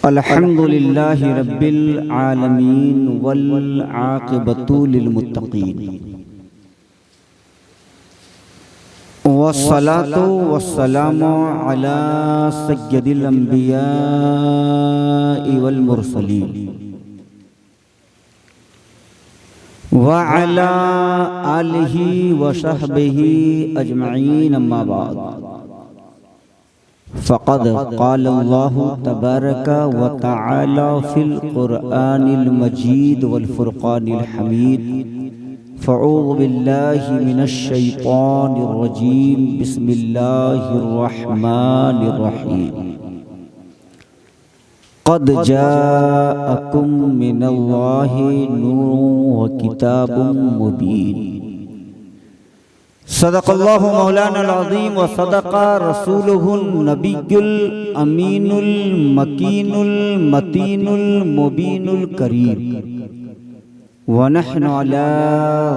अल्हम्दुलिल्लाहि रब्बिल आलमीन वल आक़िबतु लिल मुत्तक़ीन वस्सलातु वस्सलामु अला सय्यदिल अंबियाइ वल मुरसलीन व अला आलिहि व सहबिहि अजमईन अम्मा बाद फ़क़द क़ाल अल्लाहु तबारक व तआला फ़िल क़ुरआनिल मजीद वल फ़ुरक़ानिल हमीद फ़अऊज़ु बिल्लाहि मिनश शैतानिर रजीम बिस्मिल्लाहिर रहमानिर रहीम क़द जाअकुम मिनल्लाहि नूरुन व किताबुम मुबीन सदक़ल्लाहु मौलाना अज़ीम व सदक़ा रसूलुहुन नबियुल अमीनुल मकीनुल मतीनुल मुबीनुल करीम व नहनु अला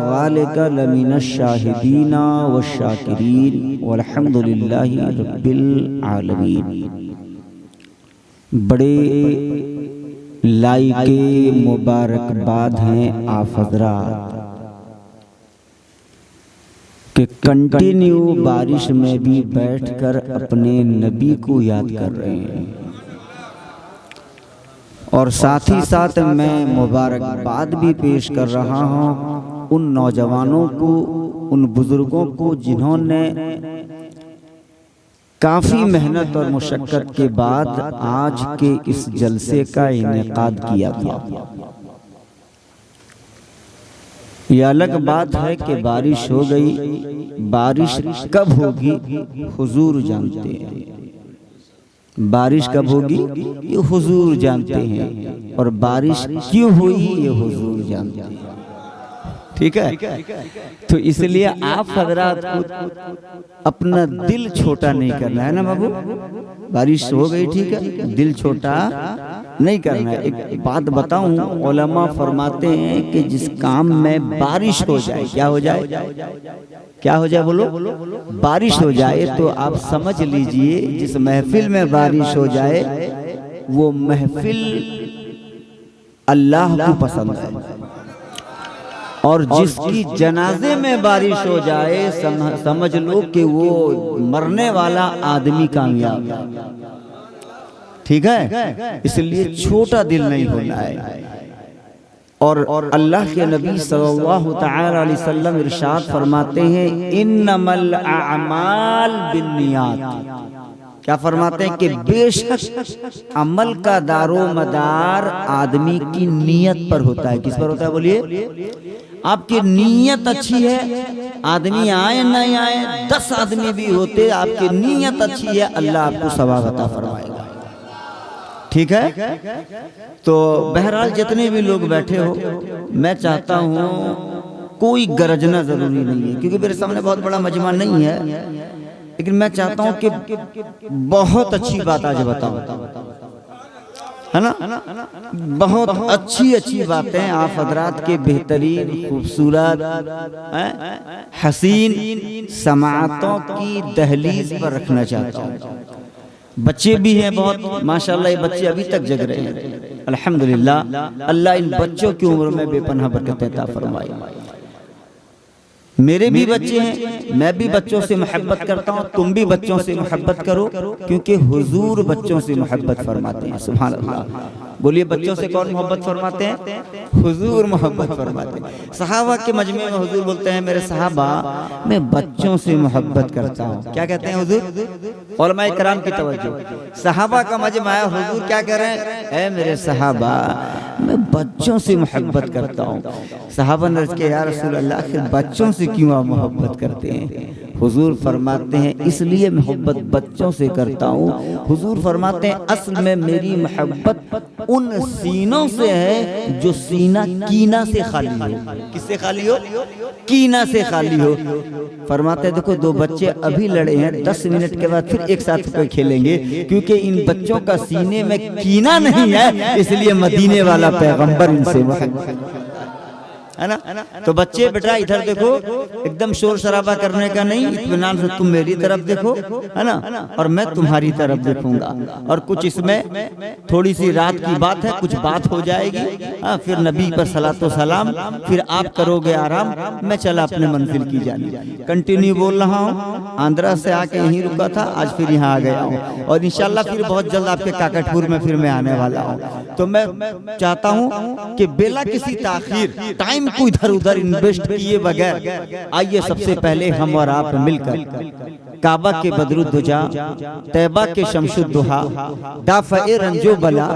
ज़ालिका लमिनश शाहिदीन व शाकिरीन वल्हम्दुलिल्लाहि रब्बिल आलमीन। बड़े लाइके मुबारकबाद हैं आप हज़रात कि कंटिन्यू बारिश में भी बैठकर अपने नबी को याद कर रहे हैं, और साथ ही साथ मैं मुबारकबाद भी पेश कर रहा हूँ उन नौजवानों को, उन बुजुर्गों को जिन्होंने काफ़ी मेहनत और मुशक्क़त के बाद आज के इस जलसे का इनेकाद किया था। यह अलग बात है कि बारिश हो गई, बारिश कब होगी हुजूर जानते हैं, बारिश कब होगी ये हुजूर जानते हैं, और बारिश क्यों हुई ये हुजूर जानते हैं। ठीक है, तो इसलिए आप हजरात को अपना दिल छोटा नहीं करना है ना बाबू। बारिश हो गई ठीक है, दिल छोटा नहीं करना है। एक बात बताऊं, उलमा फरमाते हैं कि जिस काम में बारिश हो जाए, क्या हो जाए, क्या हो जाए बोलो, बारिश हो जाए, तो आप समझ लीजिए जिस महफिल में बारिश हो जाए वो महफिल अल्लाह को पसंद है, और जिसकी जनाजे में बारिश हो जाए समझ लो कि वो मरने वाला आदमी कामयाब। ठीक है, इसलिए छोटा दिल नहीं होना है। और अल्लाह के नबी सल्लल्लाहु तआला अलैहि वसल्लम इरशाद फरमाते हैं इन्नमल अअमाल बिन्नियात। क्या फरमाते हैं कि बेशक अमल का दारो मदार आदमी की नीयत पर होता है। किस पर होता है बोलिए, आपकी नीयत अच्छी है, आदमी आए नहीं आए, 10 आदमी भी होते, आपकी नीयत अच्छी है, अल्लाह आपको सवाब अता फरमाएगा। ठीक है, तो बहरहाल जितने भी लोग बैठे हो, मैं चाहता हूँ कोई गरजना जरूरी नहीं है, क्योंकि मेरे सामने बहुत बड़ा मजमा नहीं है, लेकिन मैं चाहता हूँ कि बहुत अच्छी बात आज बताऊं, है ना, बहुत अच्छी अच्छी बातें आप हजरात के बेहतरीन खूबसूरत हसीन समाअतों की दहलीज पर रखना चाहता हूँ। बच्चे भी हैं बहुत माशाल्लाह, ये बच्चे अभी तक जग रहे हैं अल्हम्दुलिल्लाह। अल्लाह इन बच्चों की उम्र में बेपनाह बरकत अता फरमाए। मेरे भी बच्चे हैं, मैं भी बच्चों से मोहब्बत करता हूँ, तुम भी बच्चों से मोहब्बत करो, क्योंकि हुजूर बच्चों से मोहब्बत फरमाते हैं। सुभान अल्लाह, बोलिए बच्चों से कौन मोहब्बत फरमाते हैं? हुजूर मोहब्बत फरमाते हैं। सहाबा के मजमे में हुजूर बोलते हैं मेरे सहाबा मैं बच्चों से मोहब्बत करता हूँ। क्या कहते हैं हुजूर? उलमाए किराम की तवज्जो, सहाबा का मजमा है, हुजूर क्या कह रहे हैं? ऐ मेरे सहाबा मैं बच्चों से मोहब्बत करता हूँ। सहाबा ने अर्ज़ किया या रसूल अल्लाह आखिर बच्चों से क्यों आप मोहब्बत करते हैं? हुजूर फरमाते हैं इसलिए मोहब्बत बच्चों से करता हूँ। हुजूर फरमाते हैं असल में मेरी मोहब्बत उन सीनों से है जो सीना कीना से खाली हो। किससे खाली हो? कीना से खाली हो। फरमाते हैं देखो 2 बच्चे अभी लड़े हैं, 10 मिनट के बाद फिर एक साथ कोई खेलेंगे, क्योंकि इन बच्चों का सीने में कीना नहीं है, इसलिए मदीने वाला पैगंबर इनसे मोहब्बत। है ना। तो बच्चे बेटा इधर देखो, एकदम शोर शराबा करने का नहीं, इत्मीनान से तुम मेरी तरफ देखो, है ना, और मैं तुम्हारी तरफ देखूंगा। और कुछ इसमें थोड़ी सी रात की बात है, कुछ बात हो जाएगी, फिर नबी पर सलातो सलाम, फिर आप करोगे आराम, मैं चला अपने मंजिल की जानी। कंटिन्यू बोल रहा हूँ, आंध्रा से आके यहीं रुका था, आज फिर यहाँ आ गया हूँ, और इंशाल्लाह फिर बहुत जल्द आपके काकटपुर में फिर मैं आने वाला हूँ। तो मैं चाहता हूँ कि बिला किसी ताखीर, टाइम को इधर उधर इन्वेस्ट किए बगैर, आइए सबसे पहले हम और आप मिलकर काबा के बदरुद्दुजा, तैबा के शमशुद्दुहा, दाफ़ए रंजो बला,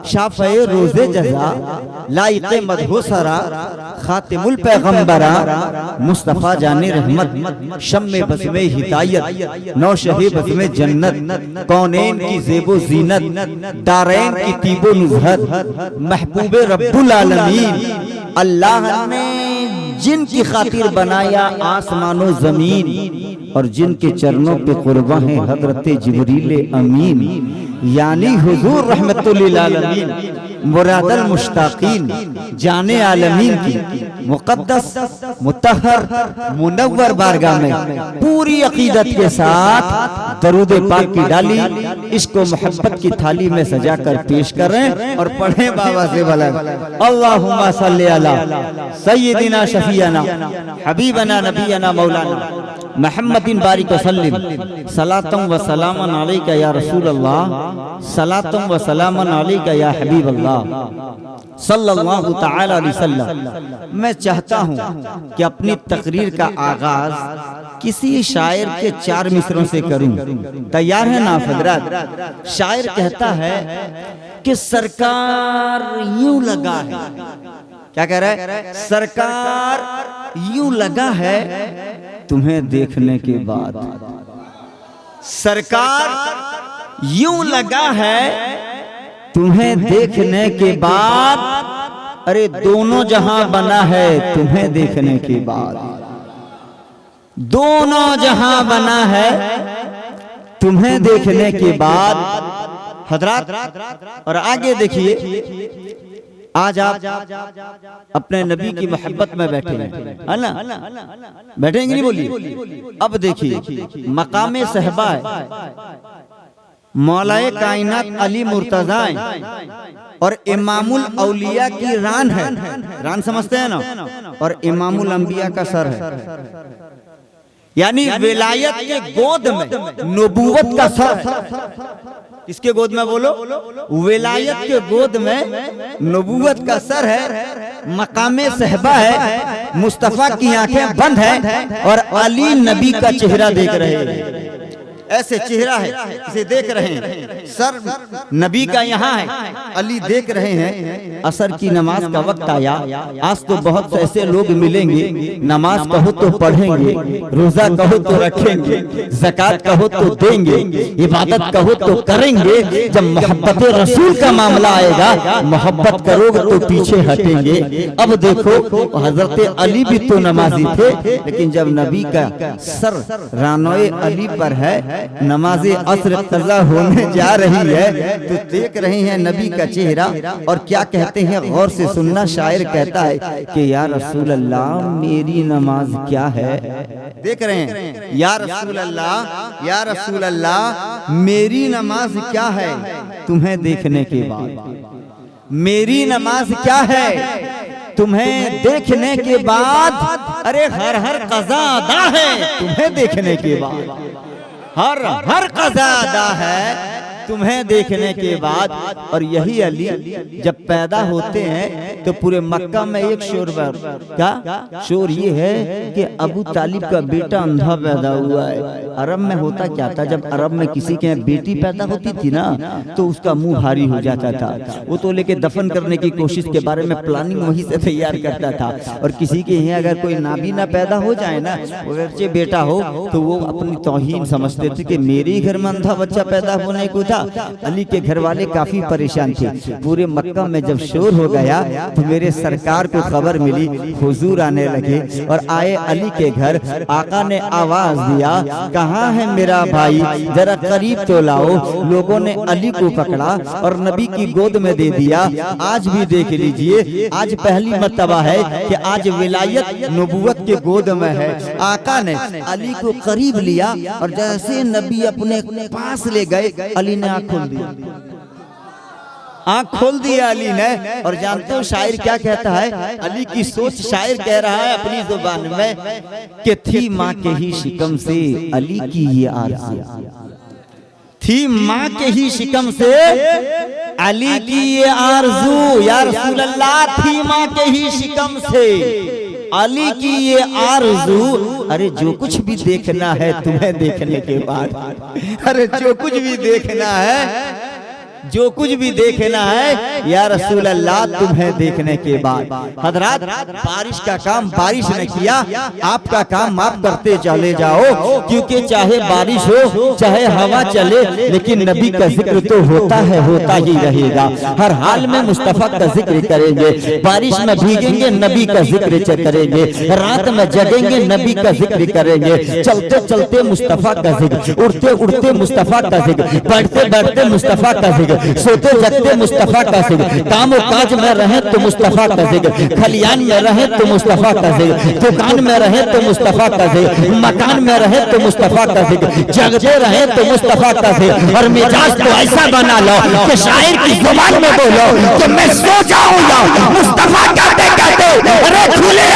शाफ़ए रोज़े जज़ा, लाइक़े मदहुसरा, खातिमुल पैगंबरा, मुस्तफ़ा जाने रहमत, शम्मे बज़्मे हिदायत, नौशहे बज़्मे जन्नत, कौनैन की ज़ेबो ज़ीनत, दारैन की तीबो नुज़हत, महबूबे रब्बुल आलमीन, अल्लाह ने जिनकी खातिर बनाया आसमानो जमीन, और जिनके चरणों पे कुर्बान है हजरत जिब्रील अमीन, यानी हुजूर रहमतुल लिल आलमीन, मुरादल मुश्ताकीन, जाने आलमीन की मुक़द्दस मुतहर मुनव्वर बारगाह में पूरी अकीदत के साथ दरूद पाक की डाली इसको मोहब्बत की थाली में सजा कर पेश कर रहे हैं, और पढ़े बाबा से भला अल्लाहुम्मा सल्ली अला सय्यिदिना शफीअना हबीबना नबीना मौलाना मुहम्मदिन बारिक वसल्लिम, सलातम व सलामन अलैका या रसूल अल्लाह, सलातम व सलामन अलैका या हबीब अल्लाह सल्लल्लाहु तआला अलैहि वसल्लम। मैं चाहता हूँ कि अपनी तकरीर का आगाज किसी शायर के 4 मिसरों से करूं। तैयार है ना हजरात? शायर कहता है कि सरकार यूं लगा है, क्या कह रहा है? सरकार यूं लगा है तुम्हें देखने के बाद, सरकार यूं लगा है तुम्हें देखने के बाद, अरे दोनों जहां बना है तुम्हें देखने के बाद, दोनों जहां बना है तुम्हें देखने के बाद। हजरात और आगे देखिए, आज आप अपने नबी की मोहब्बत में बैठे हैं, है ना? बैठेंगे नहीं बोलिए। अब देखिए मकामे सहबा है, मौलाए कायनात अली मुर्तजा और इमामुल औलिया की रान है, रान समझते हैं ना, और इमामुल अंबिया का सर है, यानी विलायत के गोद में नबूवत का सर है। किसके गोद में बोलो? विलायत के गोद में नबूवत का सर है, मकामे सहबा है, मुस्तफा की आंखें बंद है और अली नबी का चेहरा देख रहे हैं। ऐसे चेहरा है, इसे देख रहे हैं, सर नबी का यहाँ है, अली देख रहे हैं। असर की नमाज का वक्त आया, आज तो बहुत से ऐसे लोग मिलेंगे, नमाज कहो तो पढ़ेंगे, रोजा कहो तो रखेंगे, ज़कात कहो तो देंगे, इबादत कहो तो करेंगे। जब मोहब्बत रसूल का मामला आएगा, मोहब्बत करोगे तो पीछे हटेंगे। अब देखो हजरत अली भी तो नमाजी थे, लेकिन जब नबी का सर रानोए अली पर है, नमाज़े असर कज़ा होने जा रही है, तो देख रहे हैं नबी का चेहरा। और क्या कहते हैं, गौर से सुनना। शायर कहता है कि या रसूल अल्लाह मेरी नमाज क्या है। देख रहे हैं, या रसूल अल्लाह, या रसूल अल्लाह मेरी नमाज क्या है तुम्हें देखने के बाद, मेरी नमाज क्या है तुम्हें देखने के बाद। अरे हर हर कज़ा अदा है तुम्हें देखने के बाद, हर हर कज़ा अदा है तुम्हें देखने के बाद। और यही अली जब पैदा होते हैं तो पूरे मक्का में एक शोर, क्या शोर ये है कि अबू तालिब का बेटा अंधा पैदा हुआ है। अरब में होता क्या था, जब अरब में किसी के बेटी पैदा होती थी ना, तो उसका मुंह भारी हो जाता था, वो तो लेके दफन करने की कोशिश के बारे में प्लानिंग वहीं से तैयार करता था। और किसी के यहाँ अगर कोई नाबीना पैदा हो जाए ना, वो बेटा हो, तो वो अपनी तौहीन समझते थे कि मेरे घर में अंधा बच्चा पैदा होने को था, अली के घर वाले काफी परेशान थे। पूरे मक्का में जब शोर हो गया तो मेरे सरकार को खबर मिली, हुजूर आने लगे और आए अली के घर। आका ने आवाज दिया, कहाँ है मेरा भाई, जरा करीब तो लाओ। लोगों ने अली को पकड़ा और नबी की गोद में दे दिया। आज भी देख लीजिए, आज पहली मर्तबा है कि आज विलायत नबूवत के गोद में है। आका ने अली को करीब लिया और जैसे नबी अपने पास ले गए, अली ने आँख खोल दिया। आँख खोल दिया अली ने। और जानते हो शायर क्या कहता है? अली की सोच शायर कह रहा है अपनी जुबान में कि थी माँ के ही शिकम से अली की ये आरज़ू, थी माँ के ही शिकम से अली की ये आरज़ू। या रसूल अल्लाह, थी माँ के ही शिकम से अली की ये आरज़ू। अरे जो कुछ भी देखना है तुम्हें देखने के बाद, अरे जो कुछ भी देखना है, जो कुछ भी देखना है या रसूल अल्लाह तुम्हें देखने के बाद। हजरात, बारिश का काम बारिश ने किया, आपका काम आप करते चले जाओ, क्योंकि चाहे बारिश हो चाहे हवा चले, लेकिन नबी का जिक्र तो होता है, होता ही रहेगा। हर हाल में मुस्तफा का जिक्र करेंगे। बारिश में भीगेंगे, नबी का जिक्र करेंगे। रात में जगेंगे, नबी का जिक्र करेंगे। चलते चलते मुस्तफा का जिक्र, उड़ते उड़ते मुस्तफा का जिक्र, बैठते बैठते मुस्तफा का जिक्र, सोते जगते मुस्तफा का जिक्र, काम काज में रहे तो मुस्तफा का जिक्र, खलियान में रहे तो मुस्तफा का जिक्र, दुकान में रहे तो मुस्तफा का जिक्र, मकान में रहे तो मुस्तफा का जिक्र, जगते रहे तो मुस्तफा का जिक्र। और मिजाज तो ऐसा बना लो कि शायर की जुबान में बोलो कि मैं सो जाऊंगा मुस्तफा कहते कहते, अरे खुले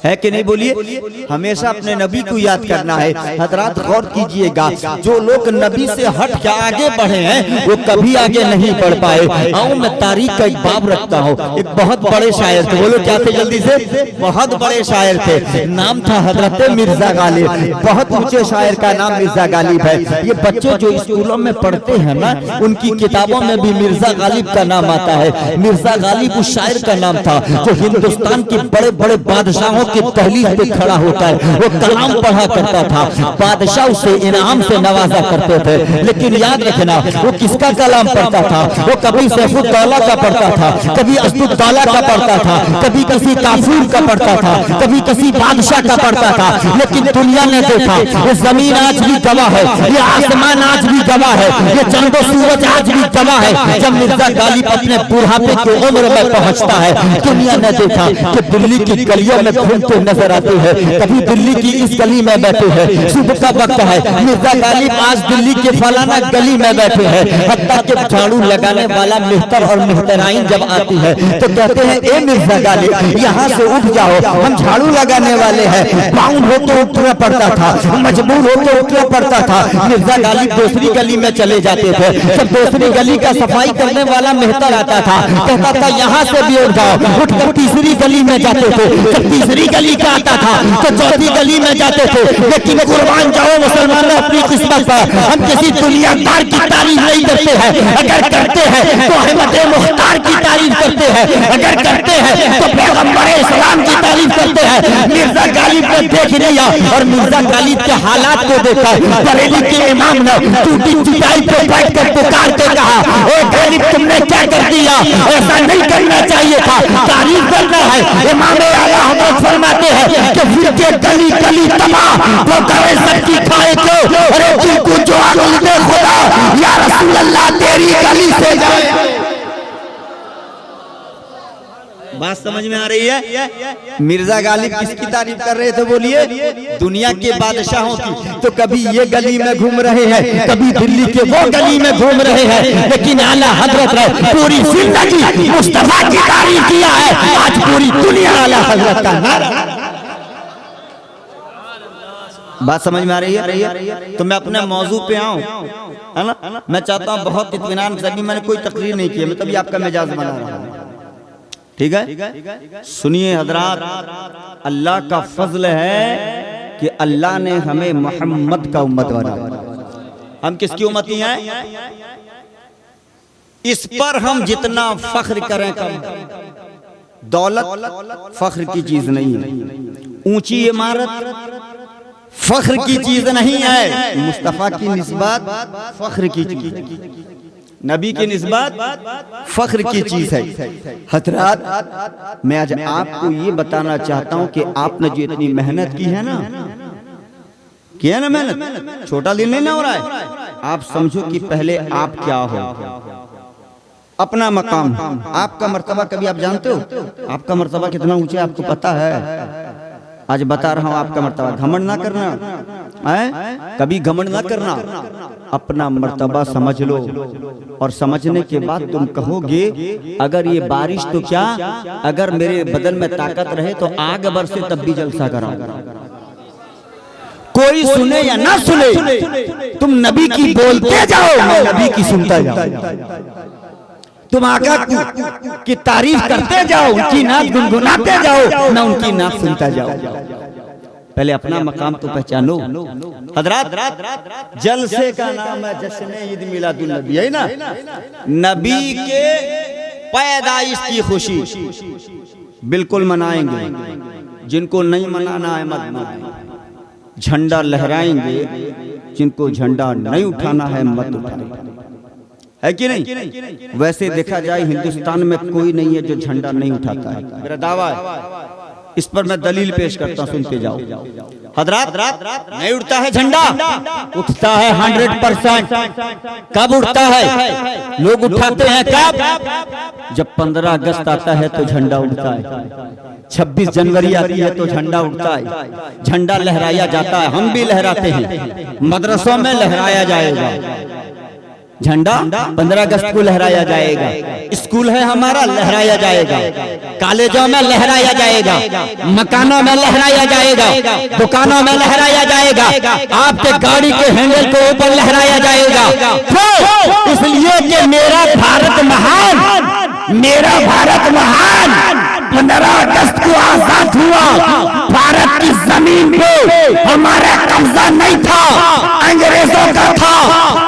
है कि नहीं? बोलिए। हमेशा अपने नबी को याद करना है। हजरात गौर कीजिएगा, जो लोग नबी से हट के आगे बढ़े हैं वो कभी आगे नहीं बढ़ पाए। आओ मैं तारीख का एक बाब रखता हूँ। एक बहुत बड़े शायर थे, बोलो क्या थे जल्दी से? बहुत बड़े शायर थे, नाम था हजरत मिर्जा गालिब। बहुत ऊंचे शायर का नाम मिर्जा गालिब है। ये बच्चे जो स्कूलों में पढ़ते हैं ना, उनकी किताबों में भी मिर्जा गालिब का नाम आता है। मिर्जा गालिब उस शायर का नाम था जो हिंदुस्तान के बड़े बड़े बादशाहों के तहलील पे खड़ा होकर वो कलाम पढ़ा करता था। बादशाह उसे इनाम से नवाजा करते थे। लेकिन याद रखना, वो किसका कलाम पढ़ता था? वो कभी सैफुद्दौला का पढ़ता था, कभी असदुद्दौला का पढ़ता था, कभी किसी काफूर का पढ़ता था, कभी किसी बादशाह का पढ़ता था। लेकिन दुनिया ने देखा, ये जमीन आज भी गवाह है, ये आसमान आज भी गवाह है, ये चंदो सूरज आज भी गवाह है। जब मिर्जा गालिब अपने बुढ़ापे की उम्र में पहुंचता है, दुनिया ने देखा कि दिल्ली की गलियों में घूमते नजर आते हैं। कभी दिल्ली की इस गली में बैठे हैं, सुबह का वक्त है, मिर्जा गालिब आज दिल्ली के फलाना गली में बैठे हैं। हत्ता के झाड़ू लगाने वाला मेहतर और मेहतराइन जब आती है तो कहते हैं, ए मिर्जा गालिब यहाँ से उठ जाओ, हम झाड़ू लगाने वाले हैं। बाउंड हो तो उठना पड़ता था, मजबूर हो तो उठना पड़ता था। मिर्जा गालिब दूसरी गली में चले जाते थे। जब दूसरी गली का सफाई करने वाला मेहतर आता था, कहता था यहाँ से भी उठ जाओ, उठकर तीसरी गली में जाते थे। जब तीसरी गली का आता था तो चौथी गली में जाते थे। लेकिन कुर्बान जाओ मुसलमानों अपनी किस्मत पर, हम किसी दुनियादार की तारीफ नहीं करते हैं। अगर करते हैं तो अहमद मुख्तार की तारीफ करते हैं, अगर करते हैं तो पैगंबर इस्लाम की तारीफ करते हैं। मिर्जा गालिब ने देख लिया और मिर्जा गालिब के हालात को देखा। बरेली के इमाम ने टूटी चटाई पर बैठकर पुकार के कहा, ओ गालिब तुमने क्या कर दिया, ऐसा नहीं करना चाहिए था, तारीफ करना है। इमाम आला हजरत फरमाते हैं कि फिर के गली गली तबाह वो करे सबकी खाए क्यों, अरे तुमको जो अकल दे खुदा, या रसूल अल्लाह तेरी गली से जाए। बात समझ में आ रही है? मिर्जा गालिब किसकी तारीफ कर रहे थे? बोलिए। दुनिया के बादशाहों की। तो कभी ये गली में घूम रहे हैं, कभी दिल्ली के वो गली में घूम रहे हैं, लेकिन आला हजरत ने पूरी जिंदगी मुस्तफा की तारीफ किया है। आज पूरी दुनिया आला हजरत का नारा। बात समझ में आ रही है? तो मैं अपने मौजू पे आऊं, है ना? मैं चाहता हूं बहुत इत्मीनान से, मैंने कोई तकरीर नहीं की, मैं तभी आपका मिजाज बना रहा हूं। ठीक है, सुनिए हजरात, अल्लाह का फजल है कि अल्लाह ने हमें मोहम्मद का उम्मत बनाया। हम किसकी उम्मती हैं? इस पर हम जितना फख्र करें कम। दौलत फख्र की चीज नहीं है, ऊंची इमारत फख्र की चीज नहीं है। मुस्तफा की निस्बत फख्र की चीज है, नबी की निस्बत फख्र की चीज है। हजरात, मैं आज आपको ये बताना चाहता हूं कि आपने जो इतनी मेहनत की है ना, किया ना मेहनत, छोटा दिन नहीं ना हो रहा है। आप समझो कि पहले आप क्या हो, अपना मकाम, आपका मर्तबा कभी आप जानते हो? आपका मर्तबा कितना ऊंचा है आपको पता है? आज बता रहा हूं आपका मर्तबा। घमंड ना करना है, कभी घमंड ना करना, अपना मर्तबा समझ लो। और समझने के बाद तुम कहोगे अगर ये बारिश तो क्या, अगर मेरे बदन में ताकत रहे तो आग बरसे तब भी जलसा कराऊं। कोई सुने या ना सुने, तुम नबी की बोलते जाओ, मैं नबी की सुनता जाऊं। तुम आका की तारीफ करते जाओ, उनकी नात गुनगुनाते जाओ, मैं उनकी नात सुनता जाऊं। पहले अपना मकाम तो पहचानो। हजरात, जलसे का नाम है जश्न ईद मिलादुन नबी, है ना? नबी के पैदाइश की खुशी बिल्कुल मनाएंगे। जिनको नहीं मनाना है मत मनाएं। झंडा लहराएंगे, जिनको झंडा नहीं उठाना है मत उठाएं, है कि नहीं? वैसे देखा जाए हिंदुस्तान में कोई नहीं है जो झंडा नहीं उठाता है, मेरा दावा है। इस पर मैं दलील पेश करता हूं, सुनते जाओ। हजरात, नहीं उठता है झंडा, उठता है 100%। कब उठता है? लोग उठाते हैं कब? जब 15 अगस्त आता है तो झंडा उठता है, 26 जनवरी आती है तो झंडा उठता है, झंडा लहराया जाता है। हम भी लहराते हैं, मदरसों में लहराया जाएगा झंडा, 15 अगस्त को लहराया जाएगा। स्कूल है हमारा, लहराया जाएगा। कॉलेजों में लहराया जाएगा, मकानों में लहराया जाएगा, दुकानों में लहराया जाएगा, आपके गाड़ी के हैंडल को ऊपर लहराया जाएगा। क्यों? इसलिए कि मेरा भारत महान, मेरा भारत महान 15 अगस्त को आजाद हुआ। भारत की जमीन पे हमारा कब्जा नहीं था, अंग्रेजों का था।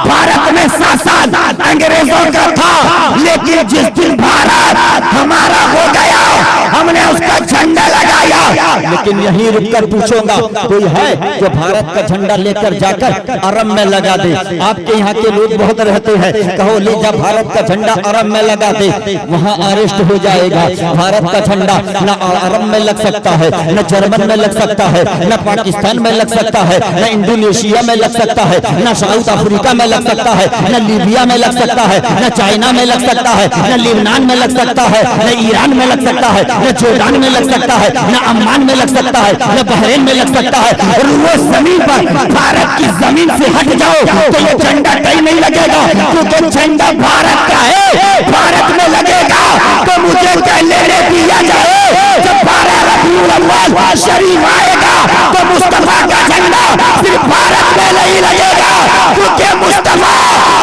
भारत में शासन अंग्रेजों का था, लेकिन जिस दिन भारत हमारा हो गया, हमने उसका झंडा लगाया। लेकिन यहीं रुककर पूछूंगा, कोई है जो भारत का झंडा लेकर जाकर अरब में लगा दे? आपके यहाँ के लोग बहुत रहते हैं, कहो ले जा भारत का झंडा अरब में लगा दे, वहाँ अरेस्ट हो जाएगा। भारत का झंडा न अरब में लग सकता है, न जर्मन में लग सकता है, न पाकिस्तान में लग सकता है, न इंडोनेशिया में लग सकता है, न साउथ अफ्रीका में लग सकता है, न लीबिया में लग सकता है, न चाइना में लग सकता है, न लेबनान में लग सकता है, न ईरान में लग सकता है, न जोर्डान में लग सकता है, न अम्मान में लग सकता है, न बहरीन में लग सकता है। और वो जमीन पर भारत की जमीन से हट जाओ तो ये झंडा कहीं नहीं लगेगा, क्योंकि झंडा भारत का है। भारत में लगेगा तो मुझे क्या लेने दिया जाए? जब 12 रबीउल अव्वल शरीफ आएगा तो मुस्तफा का झंडा सिर्फ भारत में नहीं लगेगा, क्योंकि मुस्तफा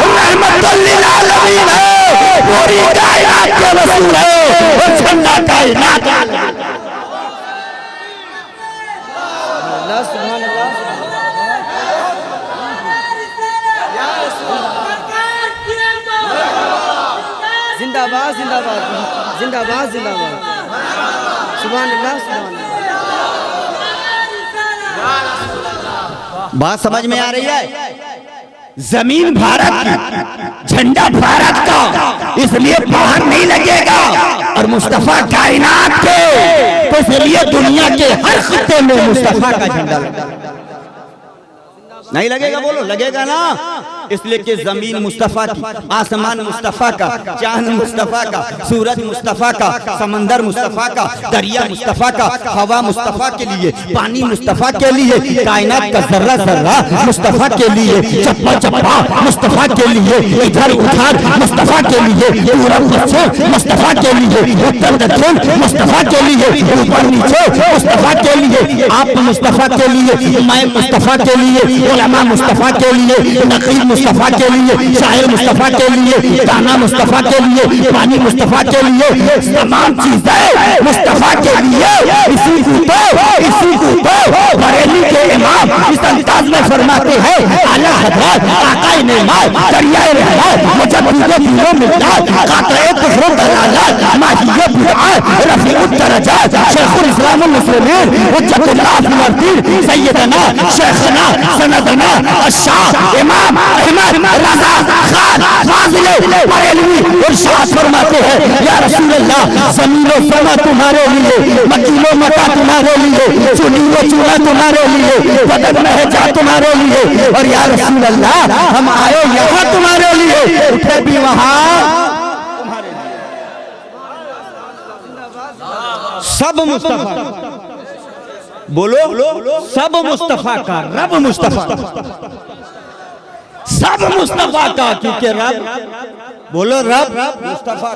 रहमतुल लिल आलमीन है, पूरी कायनात के रसूल है, और झंडा कायनात का। जिंदाबाद जिंदाबाद जिंदाबाद जिंदाबाद, सुभान अल्लाह सुभान अल्लाह। बात समझ में आ रही है? जमीन भारत की, झंडा भारत का, इसलिए बाहर नहीं लगेगा। और मुस्तफा कायनात के, तो इसलिए दुनिया के हर खित्ते में मुस्तफा का झंडा लगेगा। नहीं लगेगा? बोलो लगेगा ना। इसलिए कि जमीन मुस्तफा की, आसमान मुस्तफा का, चांद मुस्तफा का, सूरज मुस्तफा का, समंदर मुस्तफा का, दरिया मुस्तफा का, हवा मुस्तफा के लिए, पानी मुस्तफा के लिए, कायनात का जर्रा जर्रा मुस्तफा के लिए, चप्पा चप्पा मुस्तफा के लिए, इधर उधर मुस्तफा के लिए, पूरब पश्चिम मुस्तफा के लिए, उत्तर दक्षिण मुस्तफा के लिए, ऊपर नीचे मुस्तफा के लिए, आप मुस्तफा के लिए, मैं मुस्तफा के लिए, उलमा मुस्तफा के लिए, नकीब मुस्तफा के लिए, शायर मुस्तफा के लिए, गाना मुस्तफा के लिए, पानी मुस्तफा के लिए, तमाम चीजें मुस्तफा के लिए। इसी को तो बरेली के इमाम इस अंदाज में फरमाते हैं, आला हज़रत आकाए नेमार दरियाए रहमत मुजद्दिद दीनो मिल्लत कातिए कुफ्र दलालत माहिया बिदअत रफीउत दरजात शेखुल इस्लाम वल मुस्लिमीन हुज्जतुल्लाह फिल अर्दीन सय्यदना शेखना सनदना अशाह इमाम अहमद रज़ा खान फाजिल बरेलवी इरशाद फरमाते हैं, या रसूल अल्लाह ज़मीनो समा तुम्हारे लिए, मकीनो मका तुम्हारे लिए, चुनीनो चूना तुम्हारे लिए, बदन में है जा तुम्हारे लिए, और या रसूल अल्लाह हम आए यहाँ तुम्हारे लिए, उठे भी वहाँ सब मुस्तफा, बोलो सब मुस्तफा का, रब मुस्तफा, सब मुस्तफा का, क्योंकि रब, बोलो रब मुस्तफा।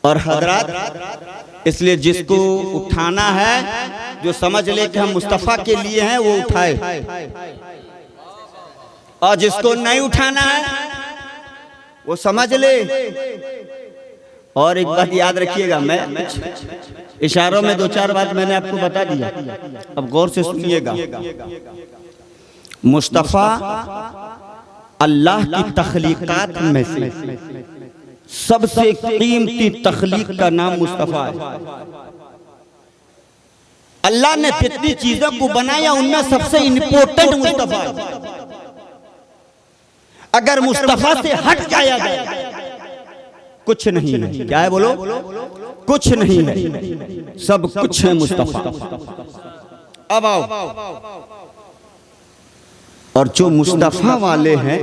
और हजरत इसलिए जिसको उठाना है, जो समझ ले कि हम मुस्तफा के लिए हैं, वो उठाए, और जिसको नहीं उठाना है वो समझ ले। और एक बात याद रखिएगा, मैं इशारों में दो चार बात मैंने आपको बता दिया, अब गौर से सुनिएगा। मुस्तफा अल्लाह की तख्लीकात में से सबसे कीमती तख्लीक का नाम मुस्तफा है। अल्लाह ने जितनी चीजों को बनाया उनमें सबसे इंपॉर्टेंट मुस्तफा है। अगर मुस्तफा से हट जाया जाए कुछ नहीं है। क्या है बोलो? कुछ नहीं है, सब कुछ है मुस्तफा। अब आओ, और जो मुस्तफा वाले हैं,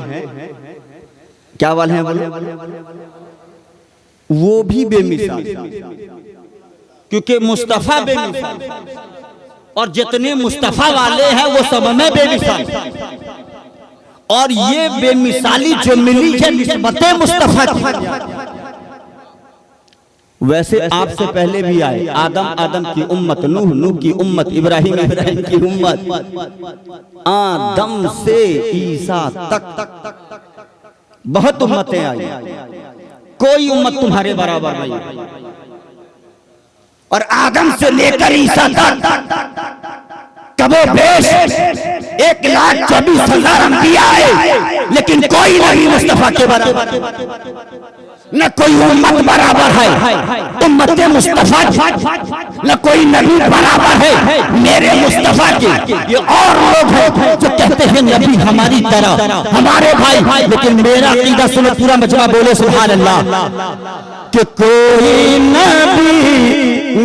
क्या वाले हैं बोलो? वो भी बेमिसाल, क्योंकि मुस्तफा बेमिसाल, और जितने मुस्तफा वाले हैं वो सब में बेमिसाल। और ये बेमिसाली जो मिली है निस्बते मुस्तफा की। वैसे आपसे पहले भी आए, आदम की उम्मत, नूह की उम्मत, इब्राहिम की उम्मत, आदम से ईसा तक बहुत उम्मतें आई, कोई उम्मत तुम्हारे बराबर नहीं। और आदम से लेकर ईसा तक कबो बेश 1,24,000 अंबिया आए, लेकिन कोई नहीं मुस्तफा के बराबर। न कोई उम्मत बराबर है उम्मत मुस्तफा की, न कोई नबी बराबर है मेरे मुस्तफा के। ये और लोग हैं जो कहते हैं नबी हमारी तरह, हमारे भाई, लेकिन मेरा अकीदा सुनो, पूरा मजमा बोले सुभान अल्लाह, कि कोई नबी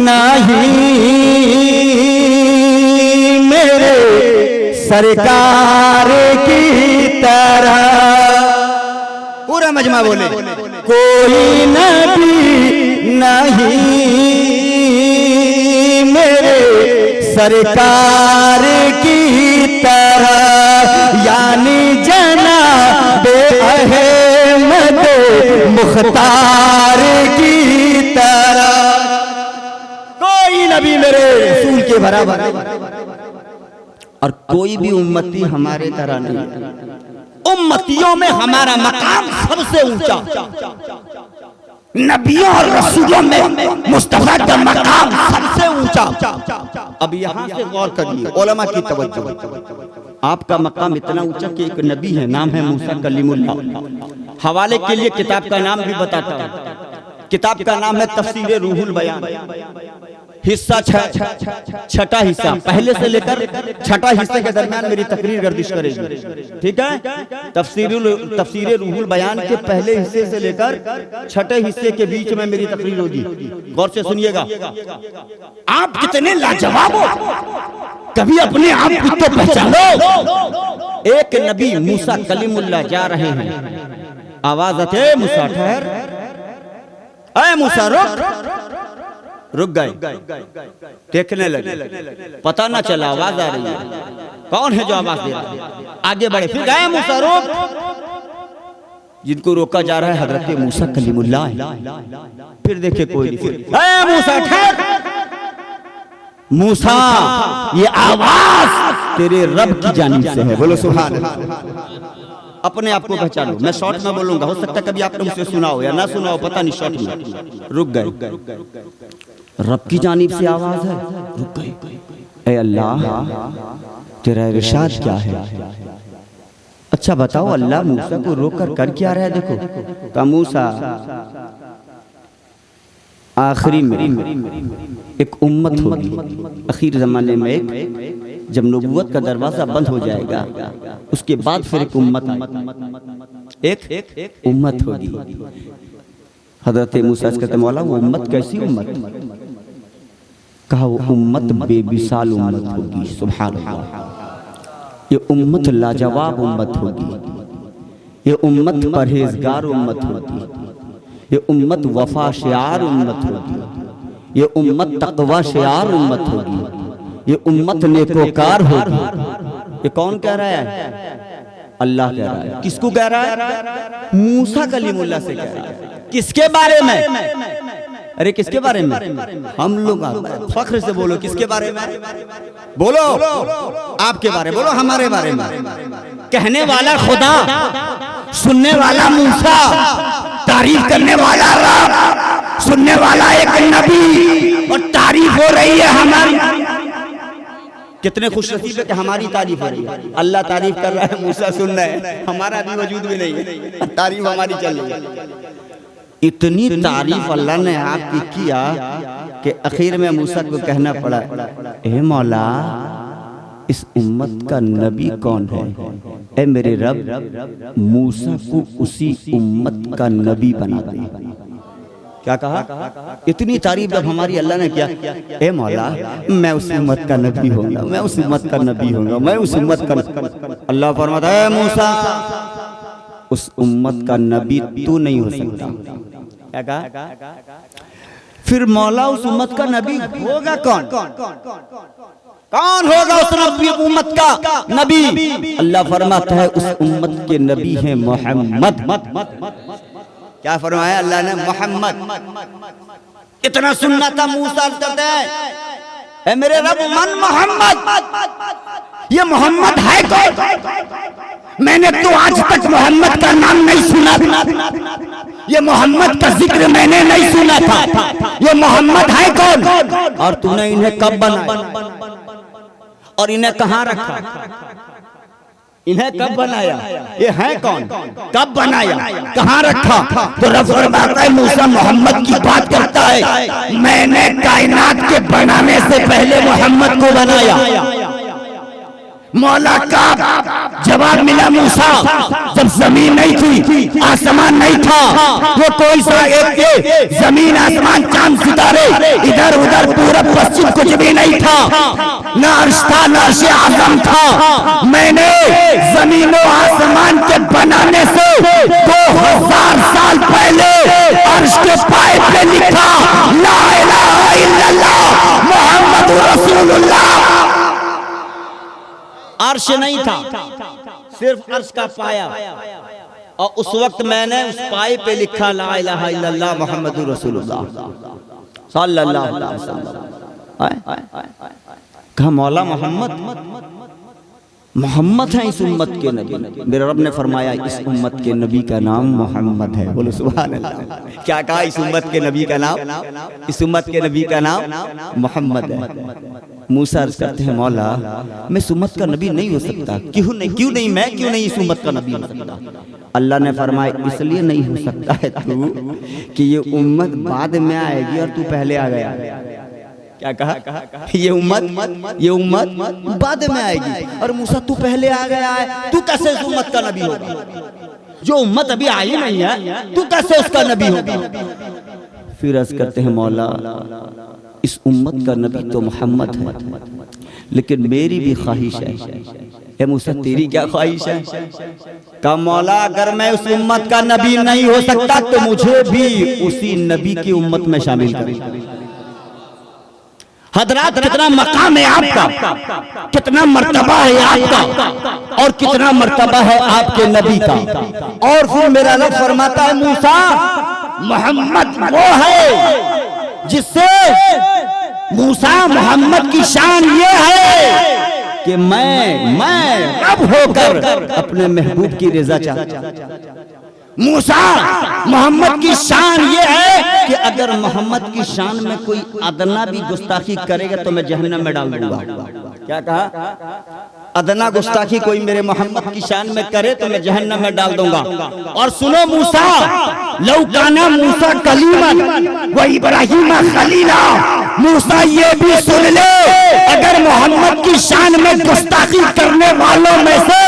नहीं मेरे सरकार की तरह। पूरा मजमा बोले, कोई नबी नहीं मेरे सरकार की तरह, यानी जनाबे अहमद मुख्तार की तरह। कोई नबी मेरे रसूल के बराबर, और कोई भी उम्मती हमारे तरह नहीं। उम्मतियों में हमारा मकाम सबसे ऊंचा, नबियों और रसूलों में मुस्तफा का मकाम सबसे ऊंचा। अब यहाँ से गौर करिए, उलमा की तवज्जो। आपका मकाम इतना ऊंचा कि एक नबी है, नाम है मूसा कलीमुल्लाह। हवाले के लिए किताब का नाम भी बताता हूँ। किताब का नाम है तफसीर रूहुल बयान, हिस्सा छठा हिस्सा, पहले से लेकर छठा हिस्से के दरमियान मेरी तकरीर गर्दिश करेगी, ठीक है। तफसीर रूहुल बयान के पहले हिस्से से लेकर छठे हिस्से के बीच में मेरी तकरीर होगी। गौर से सुनिएगा। आप कितने लाजवाब हो, कभी अपने आप को तो पहचानो। एक नबी मूसा कलीमुल्लाह जा रहे हैं, आवाज आते मूसा ठहर, ऐ मूसा रुक गए, देखने लगे, पता ना चला आवाज आ रही है, कौन है जो आवाज दे रहा है। आगे बढ़े, फिर गए मूसा रोक। जिनको रोका जा रहा है हजरत मूसा कलीमुल्लाह। फिर देखे कोई नहीं, फिर मूसा ठहर, मूसा ये आवाज तेरे रब की जानिब से है। बोलो सुभान अल्लाह। अपने आप को पहचानो। मैं शॉर्ट में बोलूंगा, हो सकता है कभी आपने मुझसे सुना हो या ना सुना हो, पता नहीं, शॉर्ट में रुक गए। रब की जानिब से आवाज है, रुक गए। ए अल्लाह तेरा इरशाद क्या है? अच्छा बताओ, अल्लाह मूसा को रोक कर क्या रहा है? देखो का मूसा आखिरी में एक उम्मत होगी, आखिर जमाने में एक, जब नबूवत का दरवाजा बंद हो जाएगा उसके बाद फिर एक उम्मत होगी। हजरत मूसा कहते मौला वो उम्मत कैसी उम्मत? कहा वो उम्मत बेमिसाल उम्मत होगी। सुभान अल्लाह। ये उम्मत लाजवाब उम्मत होगी, ये उम्मत परहेजगार उम्मत होगी, ये उम्मत वफा शियार उम्मत होगी, ये उम्मत तकवा शियार उम्मत होगी, ये उम्मत नेकोकार होगी। ये कौन कह रहा है? अल्लाह कह रहा है। किसको कह रहा है? मूसा कलीमुल्लाह से कह रहा है। किसके बारे में? अरे किसके बारे में? हम लोग फख्र से बोलो, किसके बारे में? बोलो आपके बारे, बोलो हमारे बारे में। कहने वाला खुदा, सुनने वाला मूसा, तारीफ करने वाला रब, सुनने वाला एक नबी, और तारीफ हो रही है हमारी। कितने खुशनसीब है कि हमारी तारीफ हो रही है। अल्लाह तारीफ कर रहा है, मूसा सुन रहा है, हमारा भी वजूद भी नहीं है, तारीफ हमारी चल रही है। इतनी तारीफ अल्लाह ने आपकी किया कि आखिर में मूसा को कहना पड़ा, ए मौला इस उम्मत का नबी कौन है? ए मेरे रब, मूसा को उसी उम्मत का नबी बना दे। क्या कहा? इतनी तारीफ जब हमारी अल्लाह ने किया, ए मौला मैं उस उम्मत का नबी होऊंगा, मैं उस उम्मत का नबी होऊंगा, मैं उस उम्मत का। अल्लाह फरमाता है मूसा उस उम्मत का नबी तू नहीं हो सकता। क्या कहा? फिर मौला उस उम्मत का नबी होगा कौन? कौन होगा उस नबी उम्मत का नबी? अल्लाह फरमाता है उस उम्मत के नबी हैं मोहम्मद। क्या फरमाया अल्लाह ने? मोहम्मद। इतना सुनना था मूसा कहते हैं, मेरे रब मन मोहम्मद, ये मोहम्मद है कौन? मैंने तो आज तक मोहम्मद का नाम नहीं सुना था, ये मोहम्मद का जिक्र मैंने नहीं सुना था। ये मोहम्मद है कौन? और तूने इन्हें कब बनाया और इन्हें कहाँ रखा? इन्हें कब बनाया? ये है कौन? कब बनाया? कहाँ रखा? तो रब फरमाता है मूसा मोहम्मद की बात करता है, मैंने कायनात के बनाने से पहले मोहम्मद को बनाया। मौला का जवाब मिला मूसा, जब जमीन नहीं थी, आसमान नहीं था, वो कोई सा एक जमीन आसमान चांद सितारे इधर उधर पूरब पश्चिम कुछ भी नहीं था, न अर्श था न अर्श आज़म था। मैंने जमीनों आसमान के बनाने से 2000 साल पहले अर्श के पाए पे लिखा ला इलाहा इल्लल्लाह मुहम्मद रसूलुल्लाह। अर्श नहीं था, सिर्फ अर्श का पाया, और उस वक्त मैंने उस पाए पे लिखा ला इलाहा इल्लल्लाह मुहम्मदुर रसूलुल्लाह सल्लल्लाहु अलैहि वसल्लम। कहा मौला मोहम्मद है इस उम्मत के नबी। मेरे रब ने फरमाया इस उम्मत के नबी का नाम मोहम्मद है। बोलो सुभान अल्लाह। क्या कहा? इस उम्मत के नबी का नाम, इस उम्मत के नबी का नाम मोहम्मद है। मूसा अर्ज करते हैं मौला मैं इस उम्मत का नबी नहीं हो सकता। क्यों नहीं मैं क्यों नहीं इस उम्मत का नबी हो सकता? अल्लाह ने फरमाया इसलिए नहीं हो सकता है तू कि ये उम्मत बाद में आएगी और तू पहले आ गया। क्या कहा? ये उम्मत बाद में आएगी और मूसा तू पहले आ गया है, तू कैसे इस उम्मत का नबी होगा? जो उम्मत अभी आई नहीं है तू कैसे उसका नबी होगा? फिर अर्ज करते हैं मौला इस उम्मत का नबी तो मोहम्मद है, लेकिन मेरी भी ख्वाहिश है। ए मूसा तेरी क्या ख्वाहिश है? का मौला अगर मैं उस उम्मत का नबी नहीं हो सकता तो मुझे भी उसी नबी की उम्मत में शामिल कर। हजरात कितना मकाम है आपका, कितना मर्तबा है आपका, और कितना मर्तबा है आपके नबी का। और फिर मेरा रब फरमाता है मूसा मोहम्मद वो है जिससे मूसा मोहम्मद की शान ये है कि मैं अब होकर अपने महबूब की रजा चाहता। मूसा मोहम्मद की शान ये है कि अगर मोहम्मद की शान में कोई अदना भी गुस्ताखी करेगा तो मैं जहन्नम में डाल दूंगा। क्या कहा? अदना गुस्ताखी कोई मेरे मोहम्मद की शान में करे तो मैं जहन्नम में डाल दूंगा। और सुनो मूसा, लौकाना मूसा कलीमन व इब्राहिम खलीला। मूसा ये भी सुन ले, अगर मोहम्मद की शान में गुस्ताखी करने वालों में से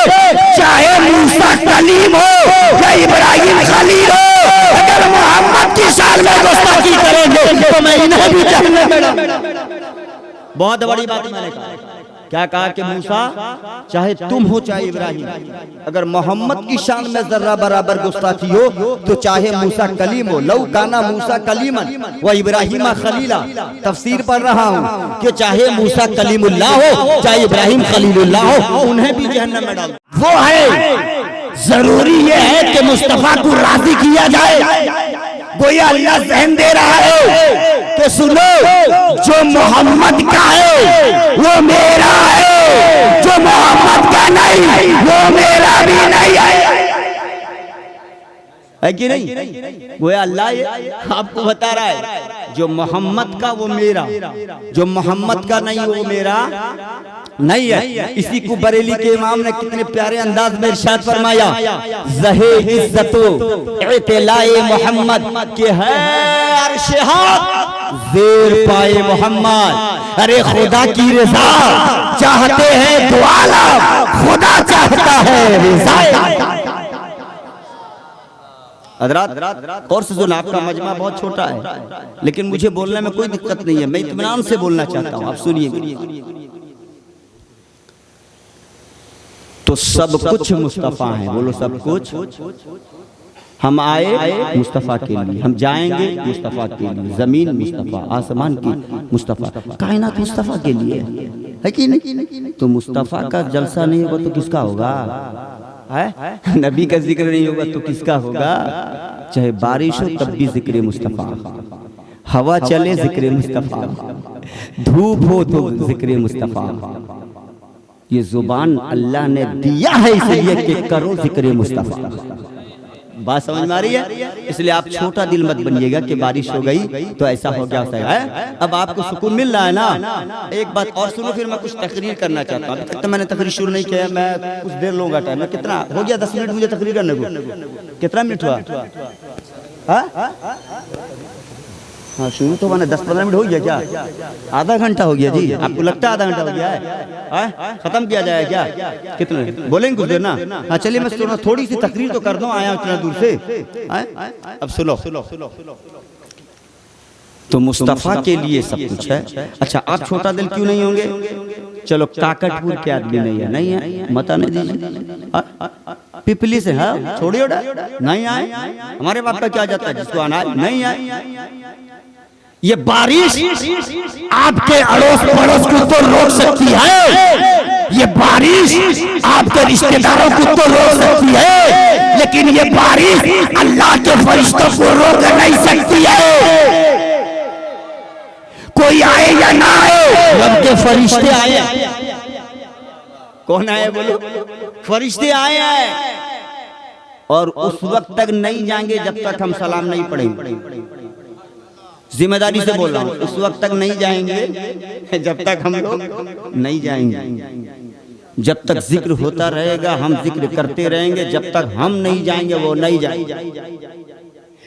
चाहे मूसा कलीम हो या इब्राहिम खलील हो, अगर मोहम्मद की शान में गुस्ताखी करेंगे तो मैं इन्हें भी जहन्नम में डालूंगा। बहुत बड़ी बात मैंने कहा। क्या कहा कि मूसा चाहे तुम हो चाहे इब्राहिम, अगर मोहम्मद की शान में जर्रा बराबर गुस्ताखी हो तो चाहे मूसा कलीम हो। लौ काना मूसा कलीमन व इब्राहिम खलीला। तफसीर पढ़ रहा हूँ कि चाहे मूसा कलीमुल्लाह हो चाहे इब्राहिम खलीलुल्लाह हो, उन्हें भी जहन्नम में डाल। वो है जरूरी ये है कि मुस्तफा को राजी किया जाए। गोया अल्लाह जहन दे रहा है कि सुनो, जो मोहम्मद का है वो मेरा है, जो मोहम्मद का नहीं वो मेरा भी नहीं है कि नहीं? गोया अल्लाह ये आपको बता रहा है, जो मोहम्मद का वो मेरा, जो मोहम्मद का नहीं वो मेरा नहीं है। इसी को बरेली के इमाम ने कितने प्यारे अंदाज में इरशाद फरमाया, ज़हे इज्जतो इत्लाए मोहम्मद के है अर्शे हक ज़ेर पाए मोहम्मद। अरे खुदा की रज़ा चाहते हैं तो आलम, खुदा चाहता है रज़ा। हज़रात और से सुन, आपका मजमा बहुत छोटा है लेकिन मुझे बोलने में कोई दिक्कत नहीं है, मैं इत्मीनान से बोलना चाहता हूँ। आप सुनिए, तो सब कुछ मुस्तफ़ा है। बोलो सब कुछ। हम आए मुस्तफ़ा के लिए, हम जाएंगे मुस्तफ़ा के लिए। जमीन मुस्तफ़ा, आसमान की मुस्तफ़ा, कायनात मुस्तफ़ा के लिए है कि नहीं? तो मुस्तफ़ा का जलसा नहीं होगा तो किसका होगा? है नबी का जिक्र नहीं होगा तो किसका होगा? चाहे बारिश हो तब भी जिक्र मुस्तफ़ा, हवा चले जिक्र मुस्तफ़ा, धूप हो तो जिक्र मुस्तफ़ा। ये जुबान अल्लाह ने दिया है इसलिए कि करो जिक्र मुस्तफ़ा। बात समझ में आ रही है? इसलिए आप छोटा दिल मत बनिएगा कि बारिश हो गई तो ऐसा हो गया है। अब आपको सुकून मिल रहा है ना। एक बात और सुनो, फिर मैं कुछ तकरीर करना चाहता हूँ। अभी तक तो मैंने तकरीर शुरू नहीं किया, मैं कुछ देर लूंगा टाइम। मैं कितना हो गया? 10 मिनट मुझे तकरीर करने को। कितना मिनट हुआ? हाँ शुरू तो मैंने 10-15 मिनट हो गया क्या? आधा घंटा हो गया जी। आपको लगता है आधा घंटा हो गया है? खत्म किया जाए क्या? कितने बोलेंगे कुछ देर ना? हाँ चलिए, मैं सुनो, थोड़ी सी तकरीर तो कर दूं, आया इतना दूर से। अब सुनो, तो मुस्तफ़ा के लिए सब कुछ है। अच्छा, आप छोटा दिल क्यों नहीं होंगे? चलो काकटपुर के आदमी नहीं है, नहीं है मता नहीं दीजिए। पिपली से है, छोड़िए, नहीं आए। हमारे बाप का क्या जाता है, जिसको आना है नहीं आए। ये बारिश आपके अड़ोस पड़ोस को तो रोक सकती है, ये बारिश आपके रिश्तेदारों को तो रोक सकती है, लेकिन ये बारिश अल्लाह के फरिश्तों को रोक नहीं सकती है। कोई आए या ना आए, रब के फरिश्ते आए। कौन आए बोलो? फरिश्ते आए हैं, और उस वक्त तक नहीं जाएंगे जब तक हम सलाम नहीं पढ़ेंगे। जिम्मेदारी से बोल रहा हूँ, उस वक्त तक नहीं जाएंगे जब तक हम लोग नहीं जाएंगे। जब तक जिक्र होता रहेगा हम जिक्र करते रहेंगे, जब तक हम नहीं जाएंगे वो नहीं जाएंगे।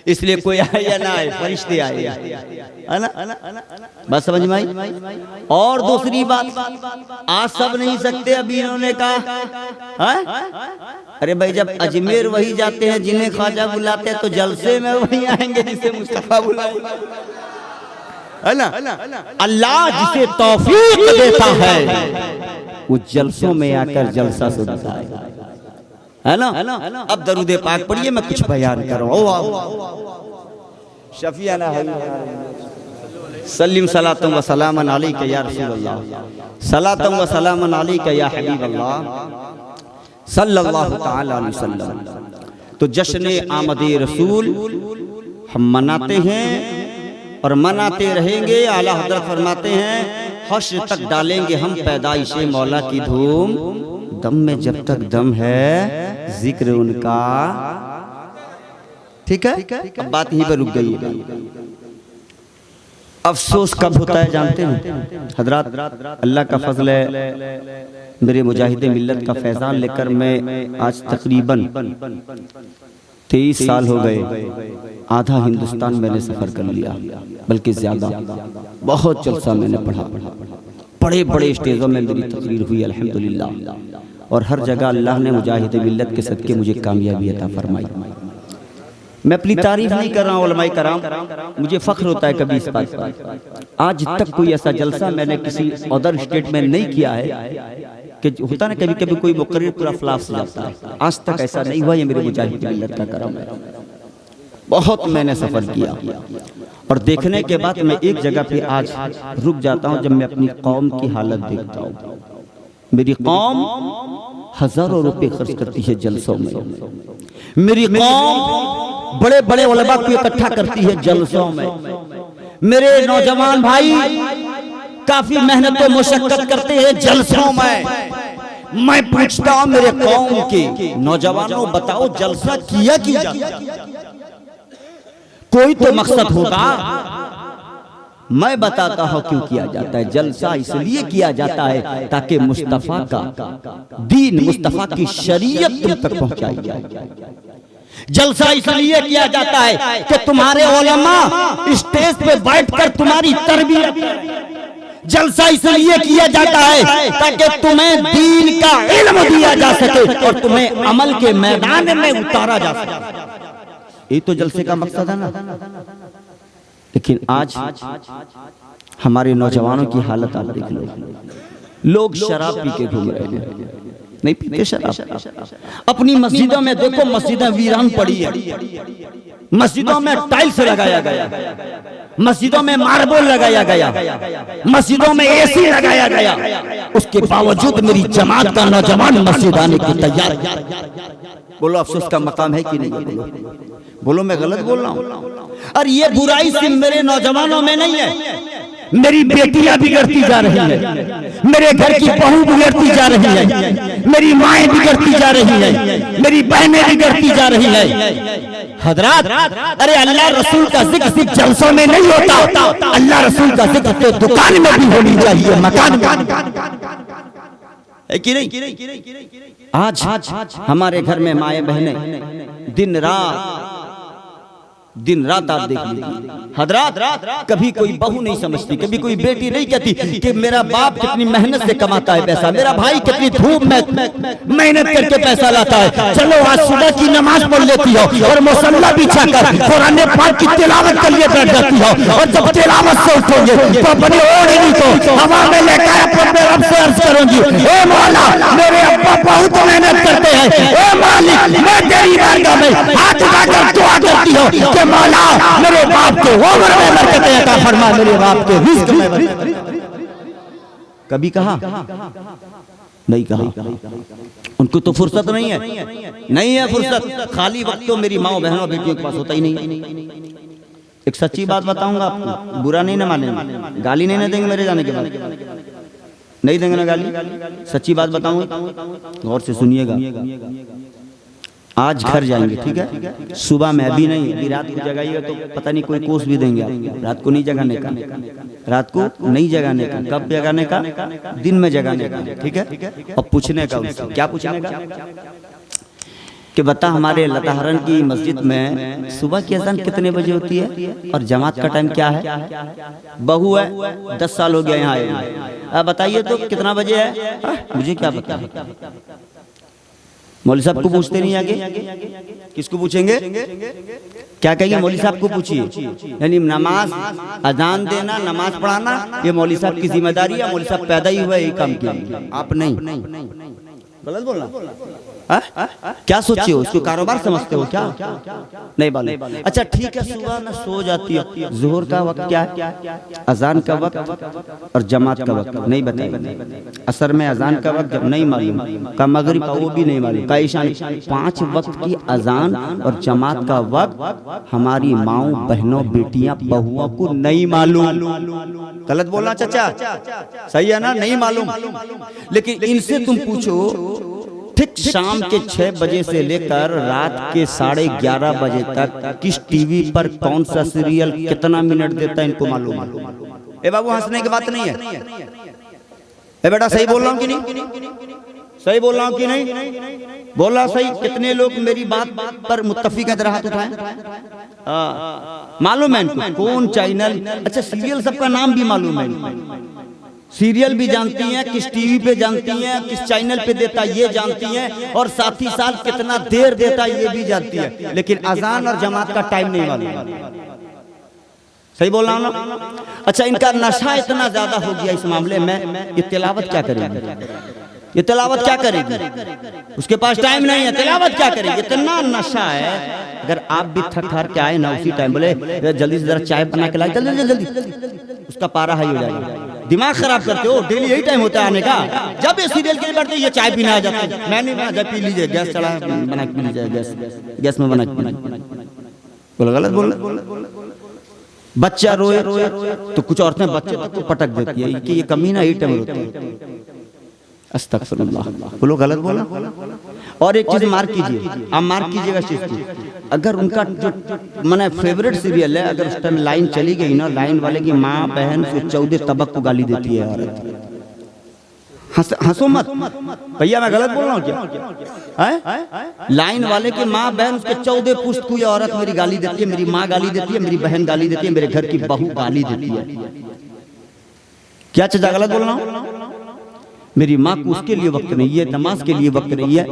इसलिए कोई आए या ना आए, फरिश्ते आए, है ना? बस समझ में आई? और दूसरी बात, आज सब नहीं सकते। अभी इन्होंने कहा अरे भाई, जब अजमेर वही जाते हैं जिन्हें ख्वाजा बुलाते हैं, तो जलसे में वही आएंगे जिसे मुस्तफा बुलाए, है ना? अल्लाह जिसे तौफीक देता है वो जलसों में आकर जलसा सुनाता है ना? अब दरूदे पाक पढ़िए, मैं कुछ बयान करूँ। शफियाना सल्लिम सलातम व सलामन अलैका या रसूलल्लाह, सलातम व सलामन अलैका या हबीबल्लाह सल्लल्लाहु तआला अलैहि वसल्लम। तो जश्न आमदे रसूल हम मनाते हैं और मनाते रहेंगे। आला हजरत फरमाते हैं हश्र तक डालेंगे हम पैदाइशे मौला की धूम, दम में जब तक दम है जिक्र उनका। ठीक है, अब बात यहीं पर रुक गई है। अफसोस कब होता है जानते हैं हजरत? अल्लाह का फजल है, मेरे मुजाहिदे मिल्लत का फैजान लेकर मैं आज तकरीबन 23 साल हो गए, आधा हिंदुस्तान मैंने सफर कर लिया, बल्कि ज्यादा। बहुत जलसा मैंने पढ़ा, बड़े बड़े स्टेजों में मेरी तकरीर हुई अल्हम्दुलिल्लाह, और हर जगह अल्लाह ने मुजाहिदे मिल्लत के सदके मुझे कामयाबी अता फरमाई। मैं अपनी तारीफ नहीं कर रहा हूँ उलमाए कराम, मुझे फख्र होता है कभी इस बात पर। आज तक कोई ऐसा जलसा मैंने किसी अदर स्टेट में नहीं किया है कि होता ना कभी कभी कोई मुकर्रिर पूरा फ्लाफ से जाता है, आज तक ऐसा नहीं हुआ। ये मेरे मुजाहिद मिल्लत का करम है। बहुत मैंने सफर किया और देखने के बाद मैं एक जगह पे आज रुक जाता हूँ जब मैं अपनी कौम की हालत देखता हूँ। मेरी कौम हजारों रुपए खर्च करती है जलसों में, मेरी कौम बड़े बड़े उलमा को इकट्ठा करती है जलसों में, मेरे नौजवान भाई काफी मेहनत और मुशक्कत करते हैं जलसों में। मैं पूछता हूं मेरे कौम के नौजवानों, बताओ जलसा किया क्यों जाता है? कोई तो मकसद होगा। मैं बताता हूं क्यों किया जाता है। जलसा इसलिए किया जाता है ताकि मुस्तफा का दीन, मुस्तफा की शरीयत तुम तक पहुंचाई जाए। जलसा इसलिए किया जाता है कि तुम्हारे उलमा स्टेज पे बैठकर तुम्हारी तरबियत। जलसा इसलिए किया जाता है ताकि तुम्हें दीन का इल्म दिया जा सके और तुम्हें अमल के मैदान में उतारा जा सके। ये तो जलसे का मकसद है ना। लेकिन आज हमारे नौजवानों की हालत आप देख लो, लोग शराब पी के घूम रहे हैं। नहीं पीते शराब। अपनी मस्जिदों में देखो, मस्जिदें वीरान पड़ी है, मस्जिदों में टाइल्स लगाया गया, मस्जिदों में मार्बल लगाया गया, मस्जिदों में एसी लगाया गया, उसके बावजूद मेरी जमात का नौजवान मस्जिद आने की तैयार। बोलो अफसोस का मकाम है कि नहीं? बोलो मैं गलत बोल रहा हूँ? और ये बुराई सिर्फ मेरे नौजवानों में नहीं है, मेरी बेटियां बिगड़ती जा रही है, मेरे घर की बहू बिगड़ती जा रही है, मेरी माएं बिगड़ती जा रही है, मेरी बहनें बिगड़ती जा रही है। हजरात, अरे अल्लाह रसूल का जिक्र सिर्फ जलसों में नहीं होता, अल्लाह रसूल का जिक्र तो दुकान में भी होनी चाहिए, मकान में। कि नहीं? आज हमारे घर में माए बहनें दिन रात आप देख लीजिए हजरात, कभी कोई बहू नहीं समझती, कभी कोई बेटी नहीं कहती कि मेरा बाप कितनी मेहनत से कमाता है पैसा, मेरा भाई कितनी धूप में मेहनत करके पैसा लाता है। चलो आज सुबह की नमाज पढ़ लेती हो और मुसल्ला बिछा कर कुरान पाक की तिलावत के लिए बैठ जाती हो, और जब तिलावत से उठोगे तो अपनी ओढ़नी को हवा में लेकर अपने रब से अर्ज करूंगी, ए मौला मेरे अब्बा बहुत मेहनत करते हैं, ए मालिक मैं तेरी बारगाह में हाथ उठाकर दुआ करती हूं कि मौला मेरे बाप के उम्र में बरकत अता फरमा, मेरे बाप के रिज़्क़ में बरकत। कभी कहा नहीं कहा, उनको तो फुर्सत नहीं है, नहीं है फुर्सत। खाली वक्त तो मेरी माँ बहनों बेटियों के पास होता ही नहीं। एक सच्ची बात बताऊंगा आपको, बुरा नहीं ना मानेंगे, गाली नहीं ना देंगे मेरे जाने के बाद, नहीं देंगे ना गाली। सच्ची बात बताऊंगा, गौर से सुनिएगा। आज घर जाएंगे, ठीक है, सुबह में अभी नहीं, अभी रात को जगाइएगा तो पता नहीं कोई कोस भी देंगे आप। रात को नहीं जगाने का, रात को नहीं जगाने का। कब जगाने का? दिन में जगाने का, ठीक है। और पूछने का उससे क्या पूछने का कि बता हमारे लताहरन की मस्जिद में सुबह की अज़ान कितने बजे होती है और जमात का टाइम क्या है? बहू है 10 साल हो गया यहाँ आए, अब बताइए तो कितना बजे है? मुझे क्या पता। मौलवी साहब को पूछते नहीं आगे, किसको पूछेंगे? क्या कहेंगे? मौलवी साहब को पूछिए। यानी नमाज अजान देना, नमाज पढ़ाना ये मौलवी साहब की जिम्मेदारी है। मौलवी साहब पैदा ही हुआ यही काम किया, आप नहीं। गलत बोलना। क्या सोचे हो? उसको कारोबार समझते हो क्या? नहीं मालूम। अच्छा ठीक है, सुबह में सो जाती हो, जोहर का वक्त क्या है, अजान का वक्त और जमात का वक्त नहीं बताइए। असर में अजान का वक्त नहीं मालूम, का मगरिब का वो भी नहीं मालूम, का ईशान। 5 वक्त की अजान और जमात का वक्त हमारी माओ बहनों बेटियां बहुओं को नहीं मालूम। गलत बोलना चाचा, सही है ना? नहीं मालूम। लेकिन इनसे तुम पूछो ठीक शाम के 6 बजे से लेकर रात के 11:30 बजे तक किस टीवी पर कौन सा सीरियल कितना मिनट देता है इनको मालूम। ए बाबू हंसने की बात नहीं है। ए बेटा सही बोल रहा हूँ कि नहीं? सही बोल रहा हूँ कि नहीं? बोला सही। कितने लोग मेरी बात पर मुत्तफिक है? हाथ उठाएं। मालूम है इनको कौन चैनल। अच्छा सीरियल सबका नाम भी मालूम है, सीरियल भी जानती हैं, किस टीवी पे जानती हैं, किस चैनल पे देता है ये जानती हैं, और साथ ही साथ कितना देर देता है ये भी जानती है। लेकिन अजान और जमात का टाइम नहीं मालूम। सही बोल रहा हूं ना? अच्छा इनका नशा इतना ज्यादा हो गया इस मामले में, ये तिलावत क्या करेगी? ये तिलावत क्या करेगी? उसके पास टाइम नहीं है, तिलावत क्या करेगी? इतना नशा है। अगर आप भी थक हार के आए ना उसी टाइम बोले जल्दी से जरा चाय बना के लाए, जल्दी जल्दी, उसका पारा हाई हो जाएगा। दिमाग खराब करते हो। डेली यही टाइम होता है आने का। जब ये सीरियल के लिए बैठते ये चाय पीने आ जाते हैं। मैं नहीं बना, जब पी लीजिए, गैस चढ़ा बना के पी लीजिए, गैस में बना के। बोला गलत बोल। बच्चा रोए तो कुछ औरतें बच्चे तक को पटक देती है कि ये कमीना ही टाइम होता है। अस्तगफिरुल्लाह। बोलो गलत बोला। और एक चीज मार्क कीजिए, आप मार्क कीजिएगा चीज की, अगर उनका जो माने फेवरेट सीरियल है, अगर उस टाइम लाइन चली गई ना, लाइन वाले की माँ बहन से 14 तबक को गाली देती है औरत। हंसो मत भैया, मैं गलत बोल रहा हूँ क्या? लाइन वाले की माँ बहन उसके 14 पुश्त को ये औरत मेरी गाली देती है, मेरी माँ गाली देती है, मेरी बहन गाली देती है, मेरे घर की बहू गाली देती है। क्या चीज गलत बोल रहा हूँ? मेरी माँ को उसके लिए वक्त नहीं है, नमाज के लिए वक्त नहीं है,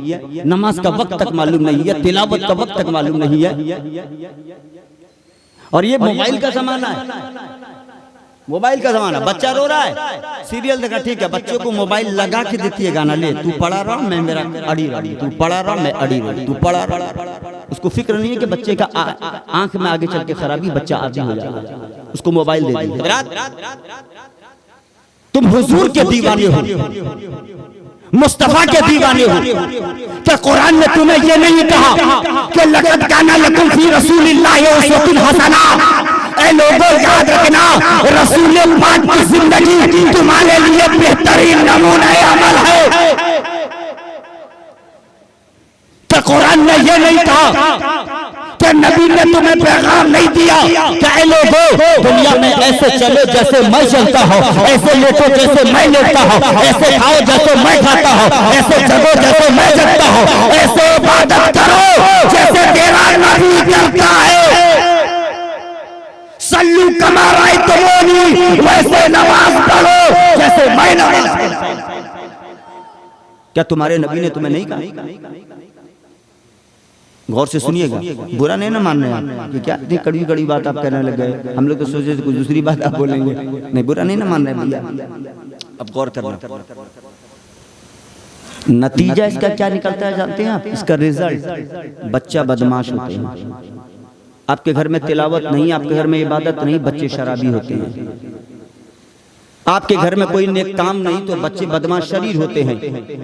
नमाज का वक्त तक मालूम नहीं है, तिलावत का वक्त तक मालूम नहीं है। और ये मोबाइल का जमाना है, मोबाइल का जमाना। बच्चा रो रहा है, सीरियल देखा, ठीक है, बच्चों को मोबाइल लगा के देती है गाना, ले तू पढ़ा रहा मैं मेरा अड़ी रही, तू पढ़ा रहा मैं अड़ी रही, तू पढ़ा रहा। उसको फिक्र नहीं है कि बच्चे का आंख में आगे चल के खराबी, बच्चा आदि हो जाएगा, उसको मोबाइल दे दी। तुम हुजूर के दीवाने हो, मुस्तफा के दीवाने हो। क्या कुरान ने तुम्हें ये नहीं कहा कि लक़द काना लकुम फी रसूलिल्लाहि उस्वतुन हसना? ऐ लोगों याद रखना, रसूल पाक की जिंदगी तुम्हारे लिए बेहतरीन नमूना अमल है। तो कुरान ने ये नहीं कहा कि नबी ने तुम्हें पैगाम नहीं दिया कि ऐ लोगों दुनिया में ऐसे चलो जैसे मैं चलता हूँ, ऐसे लेटो जैसे मैं लेटता हूँ, ऐसे खाओ जैसे मैं खाता हूँ, ऐसे जगो जैसे मैं जगता हूँ, ऐसे इबादत करो जैसे तेरा नबी करता है। सल्लू कमा रअयतमूनी, वैसे नमाज पढ़ो जैसे मैं नमाज पढ़ता हूं। क्या तुम्हारे नबी ने तुम्हें नहीं कहा? गौर से सुनिएगा, बुरा नहीं ना मान रहे हैं कि क्या इतनी कड़वी कड़वी बात आप कहने लग गए, हम लोग तो सोचे कुछ दूसरी बात आप बोलेंगे। नहीं, बुरा नहीं ना मान रहे भैया, अब गौर करना। नतीजा इसका क्या निकलता है जानते हैं आप? इसका रिजल्ट, बच्चा बदमाश होते हैं। आपके घर में तिलावत नहीं, आपके घर में इबादत नहीं, बच्चे शराबी होते हैं। आपके घर में कोई नेक काम नहीं तो बच्चे बदमाश शरीर होते हैं।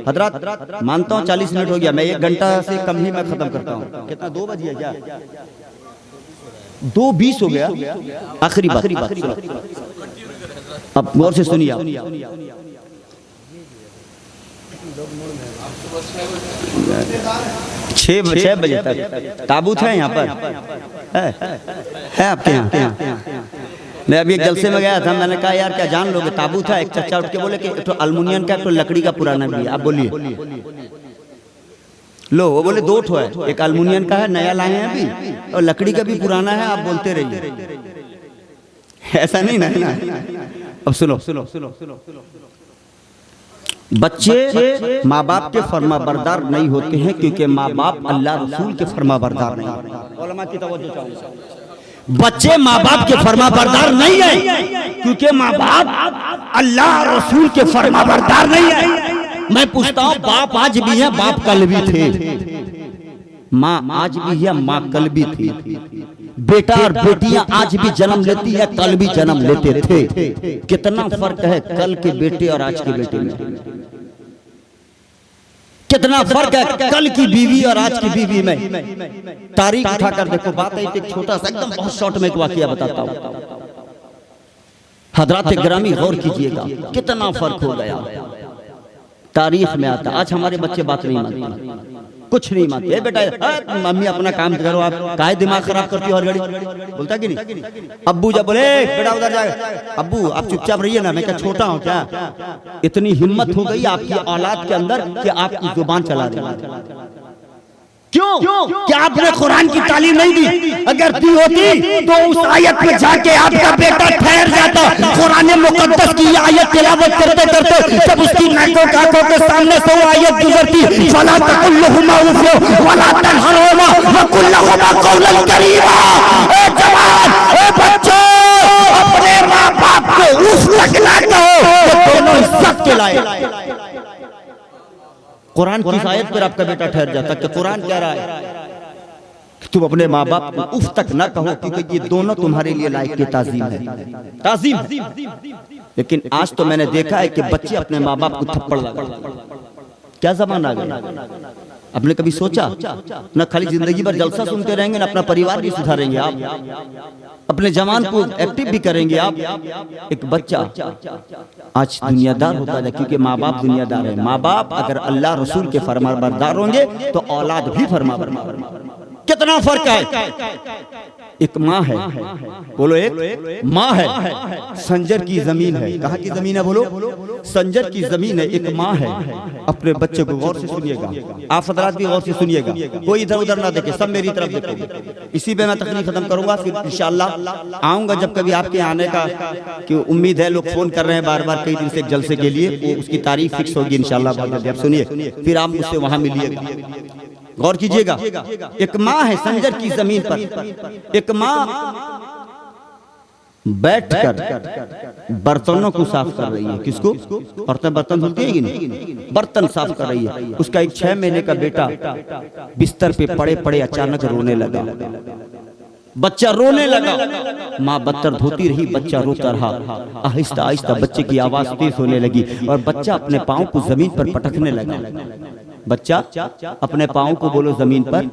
हजरत मानता हूँ 40 मिनट हो गया, मैं 1 घंटा से कम ही मैं खत्म करता हूँ। कितना 2 बज गया क्या? 2:20 हो गया। आखिरी बात, अब गौर से सुनिए। 6 बजे तक ताबूत है यहाँ पर, है आपके यहाँ? मैं अभी एक जलसे में गया था, मैंने कहा यार क्या जान लोगे, ताबूत था। एक चचा उठ के बोले कि एक तो अल्मुनियम का, एक तो लकड़ी का पुराना भी है। आप बोलिए, लो वो बोले 2 ठो है, एक अल्मुनियम का है नया लाए हैं अभी, और लकड़ी का भी पुराना है। आप बोलते रहिए, ऐसा नहीं ना। अब सुनो, बच्चे माँ बाप के फरमाबरदार नहीं होते हैं क्योंकि माँ बाप अल्लाह रसूल के फरमाबरदार नहीं होते। उलमा की तवज्जो चाहिए। बच्चे माँ बाप के फरमाबरदार नहीं है क्योंकि माँ बाप अल्लाह रसूल के फरमाबरदार नहीं है। मैं पूछता हूँ, बाप आज भी है, बाप कल भी थे। माँ आज भी है, माँ कल भी थी। बेटा और बेटियां आज भी जन्म लेती है, कल भी जन्म लेते थे। कितना फर्क है कल के बेटे और आज के बेटे में। कितना फर्क है कल की बीवी और आज की बीवी में। तारीख उठाकर देखो। बात है एक छोटा सा एकदम बहुत शॉर्ट में एक वाकया बताता हूँ। हजरात ग्रामी गौर कीजिएगा कितना फर्क हो गया। तारीख में आता। आज हमारे बच्चे बात नहीं मानते, कुछ नहीं मानते। ए बेटा, मम्मी अपना काम करो, आप काहे दिमाग खराब करती हो हर घड़ी, बोलता कि नहीं। अब्बू जब बोले बेटा उधर जाए, अब्बू आप चुपचाप रहिए ना, मैं क्या छोटा हूँ क्या। इतनी हिम्मत हो गई आपकी औलाद के अंदर कि आपकी जुबान चला रही। क्यों? क्या आपने कुरान की तालीम नहीं दी? अगर दी होती तो उस आयत में जाके आपका बेटा ठहर जाता। कुरान मुकद्दस की आयत तिलावत करते करते जब उसकी नाकों काकों के सामने से वो आयत गुजरती, फला तकुल्लुहुमा उफ़ वला तनहरुहुमा वकुल्लुहुमा कौलन करीमा। ए जवान, ए बच्चों, अपने माँ बाप को उस तक ना कहो, दोनों इज्जत के लायक। कुरान की आयत पर आपका बेटा ठहर जाता कि कुरान कह रहा है तुम अपने माँ बाप को उफ तक ना कहो, क्योंकि ये दोनों तुम्हारे लिए लायक की ताजीम है, ताजीम है। लेकिन आज तो मैंने देखा है कि बच्चे अपने माँ बाप को थप्पड़ लगा। क्या जमाना आ गया। आपने कभी सोचा न खाली जिंदगी भर जलसा सुनते रहेंगे न अपना परिवार भी सुधारेंगे आप, अपने जवान को एक्टिव भी करेंगे आप। एक बच्चा आज दुनियादार होता है क्योंकि माँ बाप दुनियादार है। माँ बाप अगर अल्लाह रसूल के फरमाबरदार होंगे तो औलाद भी फरमाबरदार। कितना फर्क है। एक माँ है, बोलो एक माँ है, संजर की जमीन है। कहाँ की जमीन है बोलो, संजर की जमीन है। एक माँ है, अपने बच्चे को गौर से सुनिएगा, आप हजरात भी गौर से सुनिएगा, कोई इधर उधर ना देखे, सब मेरी तरफ देखोगे। इसी पे मैं तकरीर खत्म करूंगा, फिर इंशाल्लाह आऊंगा जब कभी आपके आने का कि उम्मीद है। लोग फोन कर रहे हैं बार बार कई दिन से जलसे के लिए, वो उसकी तारीख फिक्स होगी इंशाल्लाह। आप सुनिए, फिर आप मुझसे वहां मिलिएगा, गौर कीजिएगा। एक माँ है संजर की जमीन पर, एक माँ बैठकर बर्तनों को साफ कर रही है। किसको? औरतें बर्तन धुलती है कि नहीं, बर्तन साफ कर रही है। उसका एक 6 महीने का बेटा बिस्तर पे पड़े पड़े अचानक रोने लगा। बच्चा रोने लगा, माँ बर्तन धोती रही, बच्चा रोता रहा। आहिस्ता आहिस्ता बच्चे की आवाज तेज होने लगी और बच्चा अपने पाँव को जमीन पर पटकने लगा। बच्चा अपने पाँव को बोलो जमीन पर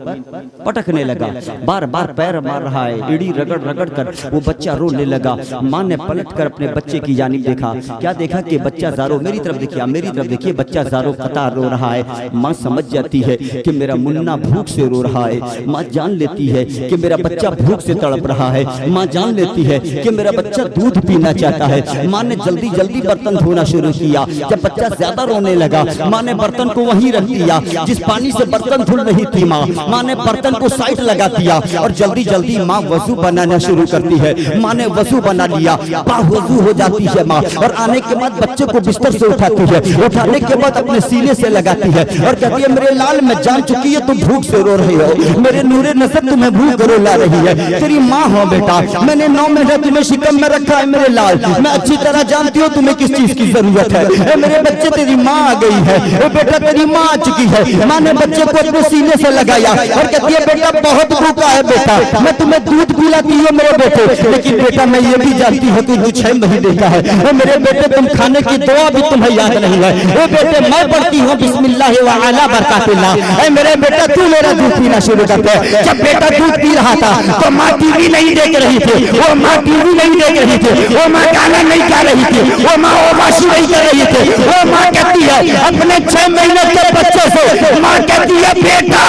पटकने लगा, बार बार पैर मार रहा है, एड़ी रगड़ रगड़ कर वो बच्चा रोने लगा। माँ ने पलट कर अपने बच्चे की जानिब देखा, क्या देखा कि बच्चा ज़ारो, मेरी तरफ देखिए, मेरी तरफ देखिए, बच्चा ज़ारो कतार रो रहा है। माँ समझ जाती है कि मेरा मुन्ना भूख से रो रहा है। माँ जान लेती है कि मेरा बच्चा भूख से तड़प रहा है। माँ जान लेती है कि मेरा बच्चा दूध पीना चाहता है। माँ ने जल्दी जल्दी बर्तन धोना शुरू किया। जब बच्चा ज्यादा रोने लगा, माँ ने बर्तन को वहीं रख दिया जिस पानी से बर्तन धुल रही थी। माँ ने बर्तन को साइड लगा दिया और जल्दी जल्दी माँ वजू बनाना शुरू करती है। माँ ने वजू बना लिया, वजू हो जाती है माँ, और आने के बाद बच्चे को बिस्तर से उठाती है। उठाने के बाद अपने सीने से लगाती है और कहती है मेरे लाल मैं जान चुकी है तुम भूख से रो रही हो, मेरे नूरे नजर तुम्हें भूख रुला रही है। तेरी माँ हो बेटा, मैंने 9 महीने तुम्हें शिकम में रखा है मेरे लाल, मैं अच्छी तरह जानती हूँ तुम्हें किस चीज की जरूरत है। मेरे बच्चे तेरी माँ आ गई है, बेटा तेरी माँ आ चुकी है। माँ ने बच्चे को अपने सीने से लगाया और कहती है बेटा बहुत भूखा है बेटा, मैं तुम्हें दूध पिलाती हूँ मेरे बेटे, लेकिन बेटा मैं ये भी जानती हूँ कि 6 महीने का है। मेरे बेटे तुम खाने की दुआ भी तुम्हें याद नहीं है। वो बेटे मैं पढ़ती हूँ बिस्मिल्लाह व अला बरकातिल्लाह। मेरे बेटा तू मेरा दूध पीना शुरू कर दे। जब बेटा दूध पी रहा था तो माँ टीवी नहीं देख रही थी, वो माँ टीवी नहीं देख रही थी, वो माँ गाना नहीं गा रही थी, वो माँ ओबाशी नहीं कर रही थी। वो माँ कहती है अपने 6 महीने के बच्चे से, माँ कहती है बेटा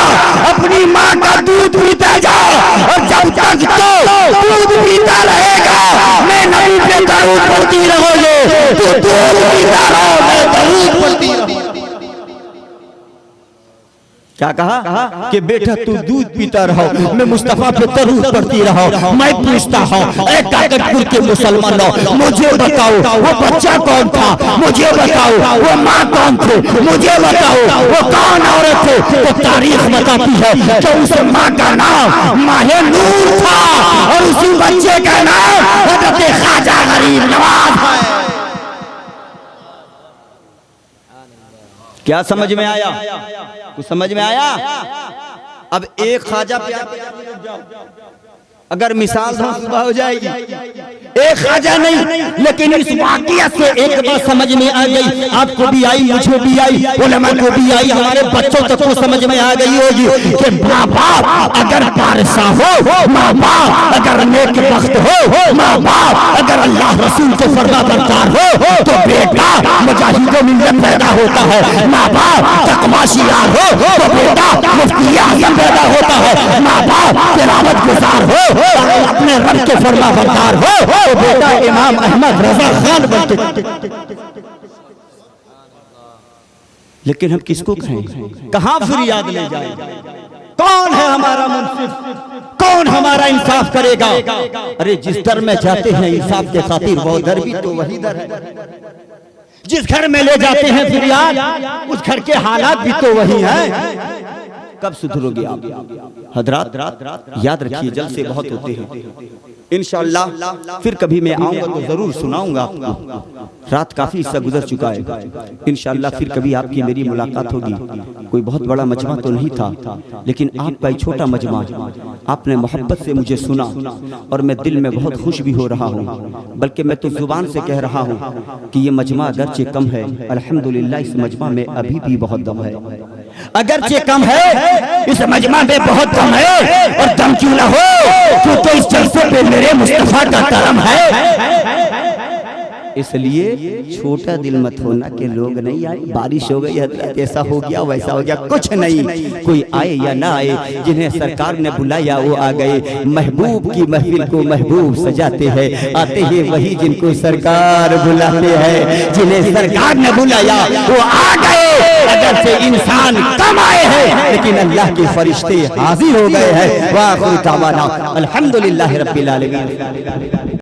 अपनी माँ का दूध पीता जा, और जब तक तो दूध पीता रहेगा मैं नबी पे दरूद पढ़ती रहोगे, तू दूध पीता रहो मैं दरूद पढ़ती रहूं। क्या कहा कि बेटा तू दूध पीता रहो, मैं मुस्तफा पे दरूद पढ़ती रहो। मैं पूछता हूँ ए काकटपुर के मुसलमानों, मुझे बताओ वो बच्चा कौन था, मुझे बताओ वो माँ कौन थी, मुझे बताओ वो कौन औरत थी। तो तारीख बताती है कि उस माँ का नाम माहे नूर था और उसी बच्चे का नाम हजरत ख्वाजा गरीब नवाज है। क्या समझ में आया? कुछ समझ में आया? अब एक ख्वाजा पे अगर मिसाल सुबह हो जाएगी, एक ख्वाजा नहीं, लेकिन इस वाक़िया से एक बात समझ में आ गई, आपको भी आई, मुझे भी आई, उलमा को भी आई, हमारे बच्चों तक को समझ में आ गई होगी कि माँ बाप अगर बादशाह हो, माँ बाप अगर नेक वक्त हो, माँ बाप अगर अल्लाह रसूल के फरमाबरदार हो तो बेटा मुजाहिदो मिल्लत पैदा होता है। माँ बाप तकवाशियार हो तो बेटा मुफ्ती आज़म पैदा होता है। माँ बाप तिलावत गुजार हो, अपने रब के फरमाबरदार हो तो बेटा इमाम अहमद रजा खान बनते। लेकिन हम किसको कहें? कहां फरियाद ले जाए? कौन है हमारा मुंसिफ? कौन हमारा इंसाफ करेगा? अरे जिस दर में जाते हैं इंसाफ के खातिर, वो दर भी तो वही दर है। जिस घर में ले जाते हैं फरियाद, उस घर के हालात भी तो वही हैं। कब सुधरोगे आप हजरात? याद रखिए, जलसे बहुत होते हैं। इंशाअल्लाह फिर कभी मैं आऊंगा तो जरूर सुनाऊंगा आपको। रात काफी हिस्सा गुजर चुका है। इंशाअल्लाह फिर कभी आपकी मेरी मुलाकात होगी। कोई बहुत बड़ा मजमा तो नहीं था, लेकिन आपका एक छोटा मजमा, आपने मोहब्बत से मुझे सुना और मैं दिल में बहुत खुश भी हो रहा हूँ। बल्कि मैं तो जुबान से कह रहा हूँ कि ये मजमा अगरचे कम है, अल्हम्दुलिल्लाह इस मजमा में अभी भी बहुत दम है। अगरचे कम है, इस मजमा में बहुत दम है, और दम क्यों ना हो, क्योंकि इस जलसे पे मेरे मुस्तफा का करम है। इसलिए छोटा दिल मत होना कि लोग नहीं आए, बारिश हो गई, हजरत ऐसा हो गया, वैसा हो गया। कुछ नहीं, कोई आए या ना आए, जिन्हें सरकार ने बुलाया वो आ गए। महबूब की महफिल को महबूब सजाते हैं, आते हैं वही जिनको सरकार बुलाते हैं। जिन्हें सरकार ने बुलाया वो आ गए। अगर से इंसान कम आए हैं, लेकिन अल्लाह के फरिश्ते हाजिर हो गए हैं। वाह अल्हम्दुलिल्लाह रब्बिल आलमीन।